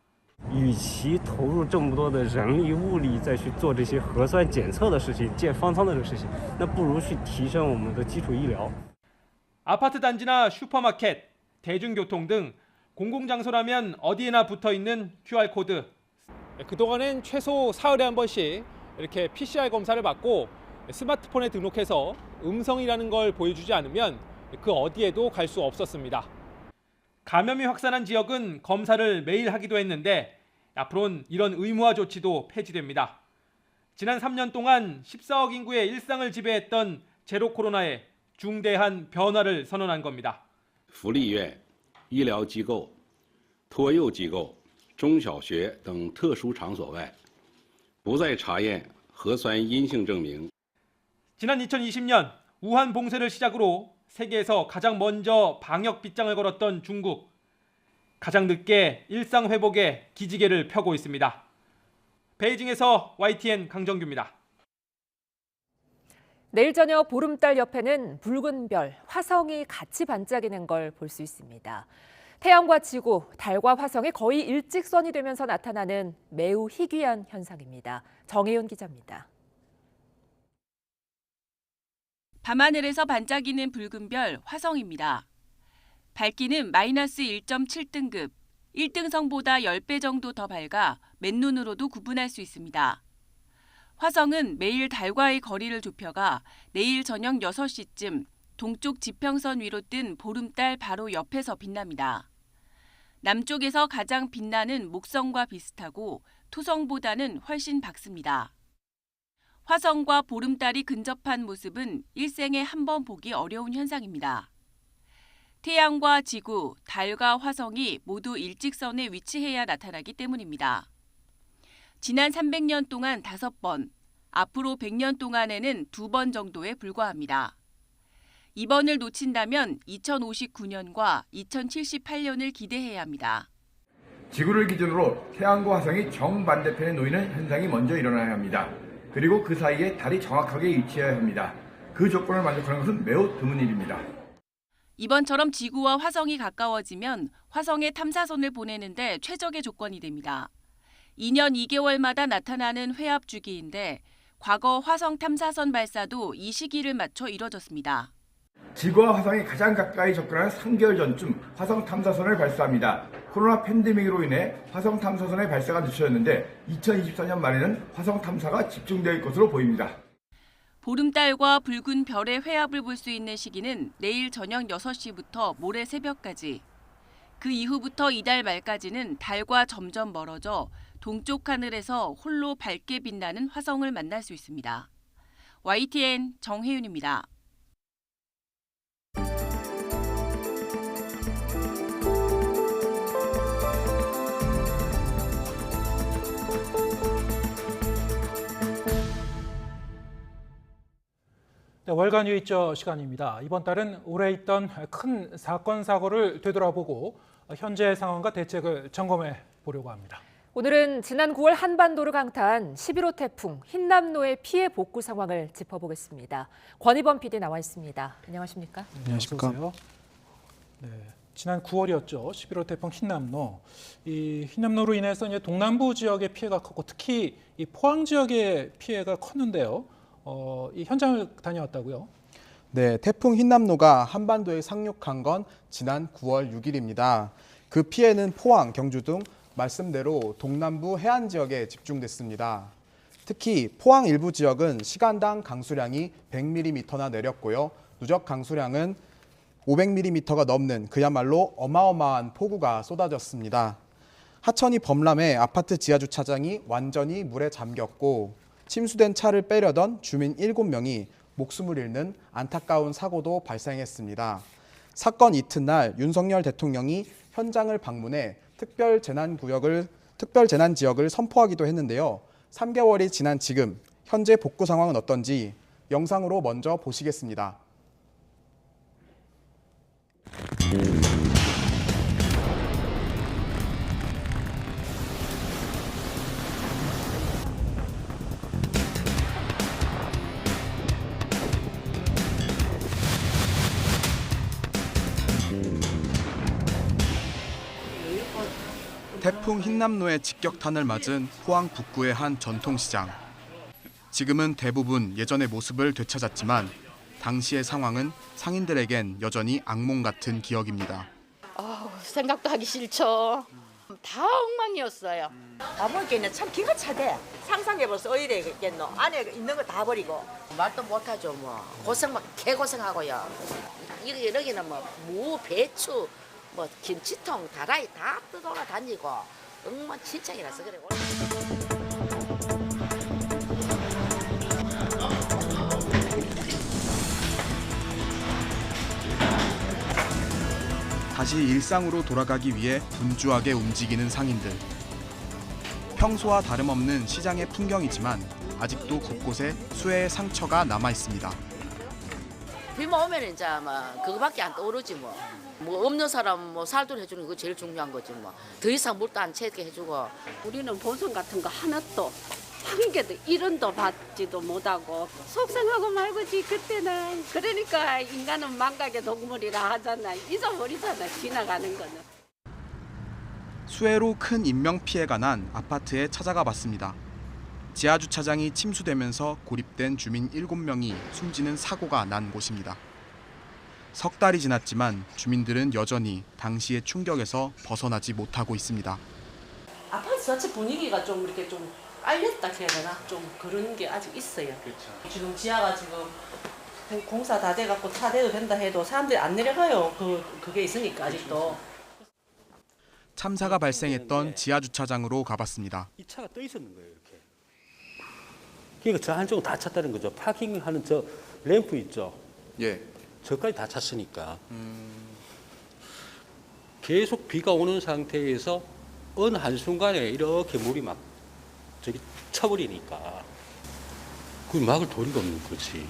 S21: 与其投入这么多的人力物力再去做这些核酸检测的事情、建方舱的这个事情，那不如去提升我们的基础医疗。
S4: 아파트 단지나 슈퍼마켓, 대중교통 등 공공장소라면 어디에나 붙어있는 QR코드.
S22: 그동안엔 최소 사흘에 한 번씩 이렇게 PCR 검사를 받고 스마트폰에 등록해서 음성이라는 걸 보여주지 않으면 그 어디에도 갈 수 없었습니다.
S4: 감염이 확산한 지역은 검사를 매일 하기도 했는데 앞으로는 이런 의무화 조치도 폐지됩니다. 지난 3년 동안 14억 인구의 일상을 지배했던 제로 코로나에 중대한 변화를 선언한 겁니다.
S23: 福利院、医疗机构、托幼机构、中小学等特殊场所外，不再查验核酸阴性证明。
S4: 지난 2020년 우한 봉쇄를 시작으로 세계에서 가장 먼저 방역 빗장을 걸었던 중국. 가장 늦게 일상 회복에 기지개를 펴고 있습니다. 베이징에서 YTN 강정규입니다.
S1: 내일 저녁 보름달 옆에는 붉은 별, 화성이 같이 반짝이는 걸 볼 수 있습니다. 태양과 지구, 달과 화성이 거의 일직선이 되면서 나타나는 매우 희귀한 현상입니다. 정혜윤 기자입니다.
S24: 밤하늘에서 반짝이는 붉은 별 화성입니다. 밝기는 마이너스 1.7등급, 1등성보다 10배 정도 더 밝아 맨눈으로도 구분할 수 있습니다. 화성은 매일 달과의 거리를 좁혀가 내일 저녁 6시쯤 동쪽 지평선 위로 뜬 보름달 바로 옆에서 빛납니다. 남쪽에서 가장 빛나는 목성과 비슷하고 토성보다는 훨씬 밝습니다. 화성과 보름달이 근접한 모습은 일생에 한 번 보기 어려운 현상입니다. 태양과 지구, 달과 화성이 모두 일직선에 위치해야 나타나기 때문입니다. 지난 300년 동안 5번, 앞으로 100년 동안에는 2번 정도에 불과합니다. 이번을 놓친다면 2059년과 2078년을 기대해야 합니다.
S27: 지구를 기준으로 태양과 화성이 정반대편에 놓이는 현상이 먼저 일어나야 합니다. 그리고 그 사이에 달이 정확하게 위치해야 합니다. 그 조건을 만족하는 것은 매우 드문 일입니다.
S24: 이번처럼 지구와 화성이 가까워지면 화성에 탐사선을 보내는데 최적의 조건이 됩니다. 2년 2개월마다 나타나는 회합 주기인데 과거 화성 탐사선 발사도 이 시기를 맞춰 이뤄졌습니다.
S27: 지구와 화성이 가장 가까이 접근하는 3개월 전쯤 화성 탐사선을 발사합니다. 코로나 팬데믹으로 인해 화성 탐사선의 발사가 늦춰졌는데 2024년 말에는 화성 탐사가 집중될 것으로 보입니다.
S24: 보름달과 붉은 별의 회합을 볼 수 있는 시기는 내일 저녁 6시부터 모레 새벽까지. 그 이후부터 이달 말까지는 달과 점점 멀어져 동쪽 하늘에서 홀로 밝게 빛나는 화성을 만날 수 있습니다. YTN 정혜윤입니다.
S2: 네, 월간 유의저 시간입니다. 이번 달은 올해 있던 큰 사건 사고를 되돌아보고 현재 상황과 대책을 점검해 보려고 합니다.
S1: 오늘은 지난 9월 한반도를 강타한 11호 태풍 흰남노의 피해 복구 상황을 짚어보겠습니다. 권희범 PD 나와 있습니다. 안녕하십니까?
S2: 안녕하십니까? 네, 지난 9월이었죠. 11호 태풍 흰남노. 이 흰남노로 인해서 이제 동남부 지역의 피해가 컸고 특히 이 포항 지역의 피해가 컸는데요. 이 현장을 다녀왔다고요?
S8: 네, 태풍 흰남노가 한반도에 상륙한 건 지난 9월 6일입니다. 그 피해는 포항, 경주 등 말씀대로 동남부 해안 지역에 집중됐습니다. 특히 포항 일부 지역은 시간당 강수량이 100mm나 내렸고요. 누적 강수량은 500mm가 넘는 그야말로 어마어마한 폭우가 쏟아졌습니다. 하천이 범람해 아파트 지하 주차장이 완전히 물에 잠겼고 침수된 차를 빼려던 주민 7명이 목숨을 잃는 안타까운 사고도 발생했습니다. 사건 이튿날 윤석열 대통령이 현장을 방문해 특별 재난 지역을 선포하기도 했는데요. 3개월이 지난 지금 현재 복구 상황은 어떤지 영상으로 먼저 보시겠습니다. 태풍 흰남노의 직격탄을 맞은 포항 북구의 한 전통시장. 지금은 대부분 예전의 모습을 되찾았지만 당시의 상황은 상인들에겐 여전히 악몽 같은 기억입니다.
S9: 생각도 하기 싫죠. 다 엉망이었어요. 아버지는 참 기가 차대. 상상해보세요. 어디에 있겠노. 안에 있는 거 다 버리고. 말도 못하죠. 뭐 고생 막 개고생하고요. 여기는 뭐 무, 배추, 뭐 김치통, 다라이 다 떠돌아다니고 엉망진창이라서 그래.
S8: 다시 일상으로 돌아가기 위해 분주하게 움직이는 상인들. 평소와 다름없는 시장의 풍경이지만 아직도 곳곳에 수해의 상처가 남아 있습니다.
S9: 비만 오면 이제 뭐 그거밖에 안 떠오르지 뭐. 뭐 없는 사람 뭐 살도 해주는 거 제일 중요한 거지 뭐. 더 이상 물도 안 채게 해주고.
S10: 우리는 보상 같은 거 하나도 한 개도 1원도 받지도 못하고 속상하고 말고지 그때는. 그러니까 인간은 망각의 동물이라 하잖아. 잊어버리잖아 지나가는 거는.
S8: 수해로 큰 인명피해가 난 아파트에 찾아가 봤습니다. 지하주차장이 침수되면서 고립된 주민 7명이 숨지는 사고가 난 곳입니다. 석 달이 지났지만 주민들은 여전히 당시의 충격에서 벗어나지 못하고 있습니다.
S10: 아파트 자체 분위기가 좀 이렇게 좀 깔렸다 해야 되나? 좀 그런 게 아직 있어요.
S8: 그렇죠.
S10: 지금 지하가 지금 공사 다 돼갖고 차대도 된다 해도 사람들이 안 내려가요. 그게 있으니까 아직도.
S8: 참사가 발생했던 지하주차장으로 가봤습니다.
S21: 이 차가 떠 있었는 거예요, 이렇게. 그러니까 저 한쪽은 다 찼다는 거죠. 파킹하는 저 램프 있죠.
S8: 예.
S21: 저까지 다 찼으니까. 계속 비가 오는 상태에서 어느 한순간에 이렇게 물이 막 저기 쳐버리니까 그 막을 도리가 없는 거지.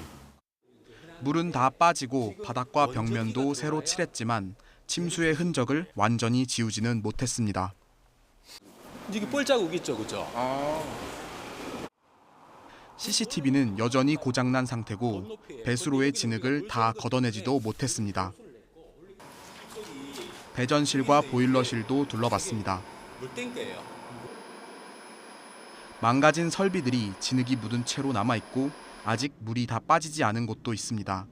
S8: 물은 다 빠지고 바닥과 벽면도 새로 칠했지만 침수의 흔적을 완전히 지우지는 못했습니다.
S21: 이게 뻘자국 있죠, 그죠?
S8: CCTV는 여전히 고장난 상태고 배수로의 진흙을 다 걷어내지도 못했습니다. 배전실과 보일러실도 둘러봤습니다.
S21: 물탱크예요.
S8: 망가진 설비들이 진흙이 묻은 채로 남아있고 아직 물이 다 빠지지 않은 곳도 있습니다.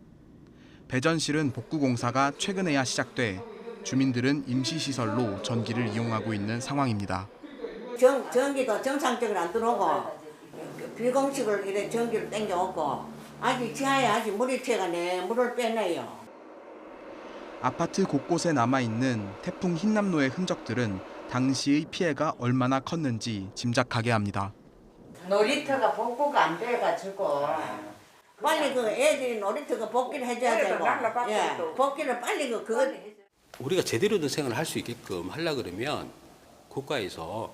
S8: 배전실은 복구 공사가 최근에야 시작돼 주민들은 임시시설로 전기를 이용하고 있는 상황입니다.
S9: 전기도 정상적으로 안 들어오고 비공식으로 이렇게 전기를 당겨오고 아직 지하에 아직 물이 채가네 물을 빼내요.
S8: 아파트 곳곳에 남아있는 태풍 흰남노의 흔적들은 당시의 피해가 얼마나 컸는지 짐작하게 합니다.
S9: 놀이터가 복구가 안 돼가지고 빨리 그 애들이 놀이터가 복귀를 해줘야 되고, 예, 복귀를 빨리 그거.
S21: 우리가 제대로 된 생활을 할 수 있게끔 하려고 그러면 국가에서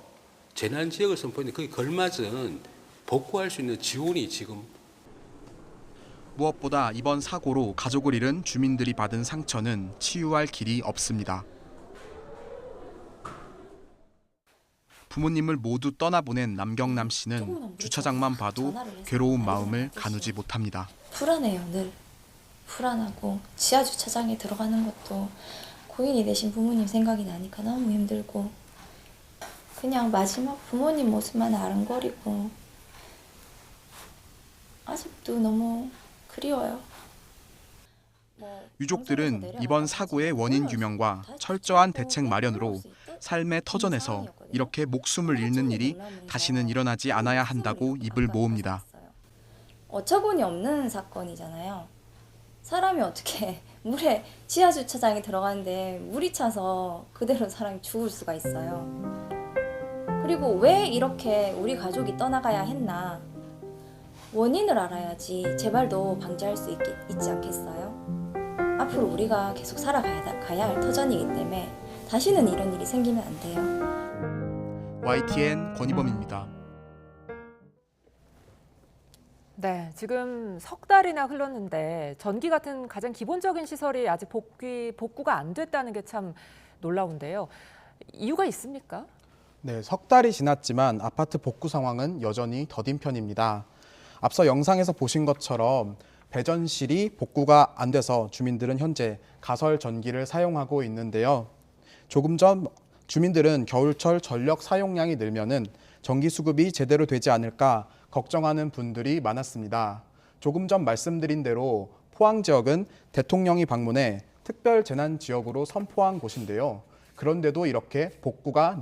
S21: 재난지역을 선포했는데 거기에 걸맞은 복구할 수 있는 지원이 지금.
S8: 무엇보다 이번 사고로 가족을 잃은 주민들이 받은 상처는 치유할 길이 없습니다. 부모님을 모두 떠나보낸 남경남 씨는 주차장만 봐도 괴로운 마음을 가누지 못합니다.
S7: 불안해요, 늘. 불안하고 지하 주차장에 들어가는 것도 고인이 되신 부모님 생각이 나니까 너무 힘들고 그냥 마지막 부모님 모습만 아른거리고 아직도 너무 그리워요.
S8: 유족들은 이번 사고의 원인 규명과 철저한 대책 마련으로 삶의 터전에서 이렇게 목숨을 잃는 일이 다시는 일어나지 않아야 한다고 입을 모읍니다.
S7: 어처구니 없는 사건이잖아요. 사람이 어떻게 물에 지하 주차장에 들어가는데 물이 차서 그대로 사람이 죽을 수가 있어요. 그리고 왜 이렇게 우리 가족이 떠나가야 했나? 원인을 알아야지 재발도 방지할 수 있지 않겠어요? 앞으로 우리가 계속 살아가야 할 터전이기 때문에 다시는 이런 일이 생기면 안 돼요.
S8: YTN 권희범입니다.
S1: 네, 지금 석 달이나 흘렀는데 전기 같은 가장 기본적인 시설이 아직 복구가 안 됐다는 게 참 놀라운데요. 이유가 있습니까?
S8: 네, 석 달이 지났지만 아파트 복구 상황은 여전히 더딘 편입니다. 앞서 영상에서 보신 것처럼 배전실이 복구가 안 돼서 주민들은 현재 가설 전기를 사용하고 있는데요. 조금 전 주민들은 겨울철 전력 사용량이 늘면은 전기 수급이 제대로 되지 않을까 걱정하는 분들이 많았습니다. 조금 전 말씀드린 대로 포항 지역은 대통령이 방문해 특별 재난 지역으로 선포한 곳인데요. 그런데도 이렇게 복구가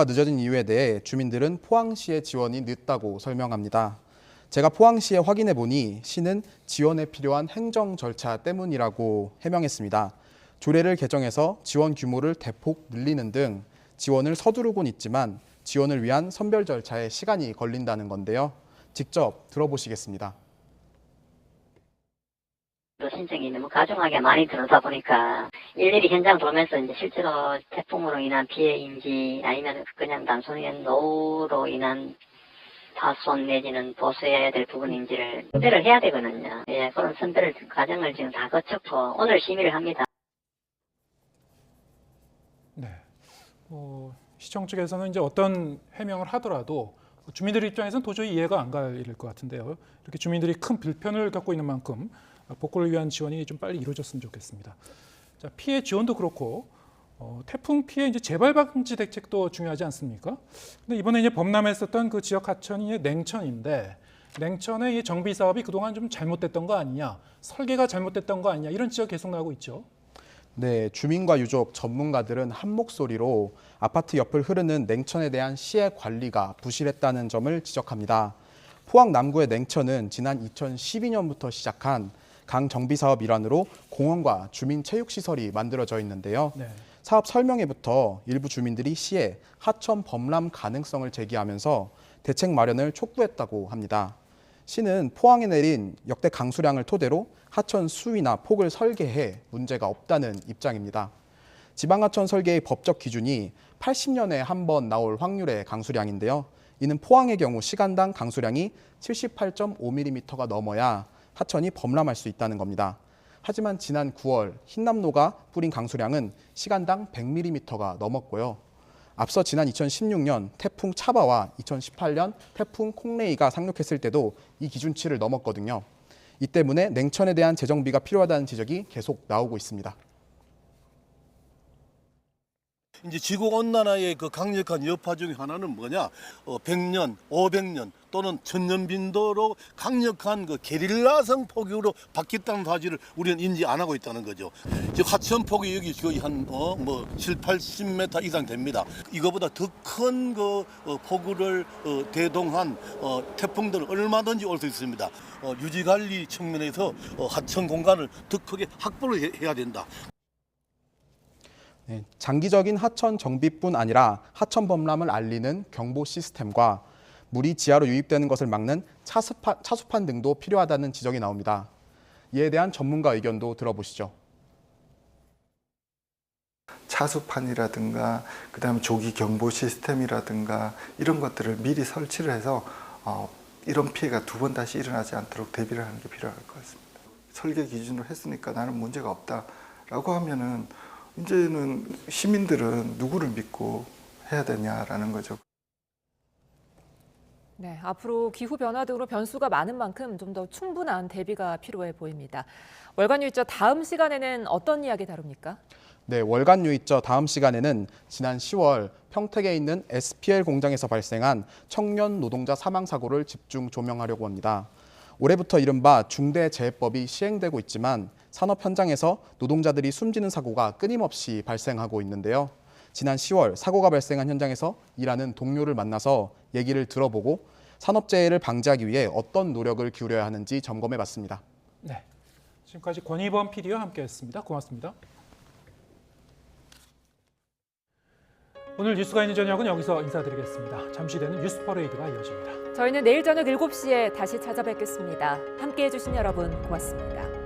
S8: 늦어진 이유에 대해 주민들은 포항시의 지원이 늦다고 설명합니다. 제가 포항시에 확인해 보니 시는 지원에 필요한 행정 절차 때문이라고 해명했습니다. 조례를 개정해서 지원 규모를 대폭 늘리는 등 지원을 서두르곤 있지만 지원을 위한 선별 절차에 시간이 걸린다는 건데요. 직접 들어보시겠습니다.
S11: 신청이 너무 가중하게 많이 들어다 보니까 일일이 현장 돌면서 이제 실제로 태풍으로 인한 피해인지 아니면 그냥 단순히 노후로 인한 파손 내지는 보수해야 될 부분인지를 선별을 해야 되거든요. 예, 그런 선별 과정을 지금 다 거쳤고 오늘 심의를 합니다.
S2: 네. 시청 측에서는 이제 어떤 해명을 하더라도 주민들 입장에서는 도저히 이해가 안 갈 일일 것 같은데요. 이렇게 주민들이 큰 불편을 겪고 있는 만큼 복구를 위한 지원이 좀 빨리 이루어졌으면 좋겠습니다. 자, 피해 지원도 그렇고 태풍 피해 이제 재발 방지 대책도 중요하지 않습니까? 근데 이번에 이제 범람에 썼던 그 지역 하천이 냉천인데 냉천의 이 정비 사업이 그동안 좀 잘못됐던 거 아니냐, 설계가 잘못됐던 거 아니냐 이런 지적 계속 나오고 있죠.
S8: 네, 주민과 유족, 전문가들은 한 목소리로 아파트 옆을 흐르는 냉천에 대한 시의 관리가 부실했다는 점을 지적합니다. 포항 남구의 냉천은 지난 2012년부터 시작한 강 정비 사업 일환으로 공원과 주민 체육시설이 만들어져 있는데요.
S2: 네.
S8: 사업 설명회부터 일부 주민들이 시에 하천 범람 가능성을 제기하면서 대책 마련을 촉구했다고 합니다. 시는 포항에 내린 역대 강수량을 토대로 하천 수위나 폭을 설계해 문제가 없다는 입장입니다. 지방하천 설계의 법적 기준이 80년에 한 번 나올 확률의 강수량인데요. 이는 포항의 경우 시간당 강수량이 78.5mm가 넘어야 하천이 범람할 수 있다는 겁니다. 하지만 지난 9월 흰남노가 뿌린 강수량은 시간당 100mm가 넘었고요. 앞서 지난 2016년 태풍 차바와 2018년 태풍 콩레이가 상륙했을 때도 이 기준치를 넘었거든요. 이 때문에 냉천에 대한 재정비가 필요하다는 지적이 계속 나오고 있습니다.
S12: 이제 지구 온난화의 그 강력한 여파 중에 하나는 뭐냐? 100년, 500년 또는 전염빈도로 강력한 그 게릴라성 폭우로 바뀌었다는 사실을 우리는 인지 안 하고 있다는 거죠. 즉 하천 폭이 여기 거의 한 7, 80m 이상 됩니다. 이거보다 더 큰 그 폭우를 대동한 태풍들은 얼마든지 올 수 있습니다. 유지 관리 측면에서 하천 공간을 더 크게 확보를 해야 된다.
S8: 네, 장기적인 하천 정비뿐 아니라 하천 범람을 알리는 경보 시스템과 물이 지하로 유입되는 것을 막는 차수판 등도 필요하다는 지적이 나옵니다. 이에 대한 전문가 의견도 들어보시죠.
S13: 차수판이라든가 그다음에 조기 경보 시스템이라든가 이런 것들을 미리 설치를 해서 이런 피해가 두 번 다시 일어나지 않도록 대비를 하는 게 필요할 것 같습니다. 설계 기준으로 했으니까 나는 문제가 없다라고 하면은 이제는 시민들은 누구를 믿고 해야 되냐라는 거죠.
S1: 네, 앞으로 기후 변화 등으로 변수가 많은 만큼 좀 더 충분한 대비가 필요해 보입니다. 월간 뉴이처 다음 시간에는 어떤 이야기 다룹니까?
S8: 네, 월간 뉴이처 다음 시간에는 지난 10월 평택에 있는 SPL 공장에서 발생한 청년 노동자 사망 사고를 집중 조명하려고 합니다. 올해부터 이른바 중대재해법이 시행되고 있지만 산업 현장에서 노동자들이 숨지는 사고가 끊임없이 발생하고 있는데요. 지난 10월 사고가 발생한 현장에서 일하는 동료를 만나서 얘기를 들어보고 산업재해를 방지하기 위해 어떤 노력을 기울여야 하는지 점검해봤습니다.
S2: 네, 지금까지 권희범 PD와 함께했습니다. 고맙습니다. 오늘 뉴스가 있는 저녁은 여기서 인사드리겠습니다. 잠시 뒤에는 뉴스 퍼레이드가 이어집니다.
S1: 저희는 내일 저녁 7시에 다시 찾아뵙겠습니다. 함께해 주신 여러분 고맙습니다.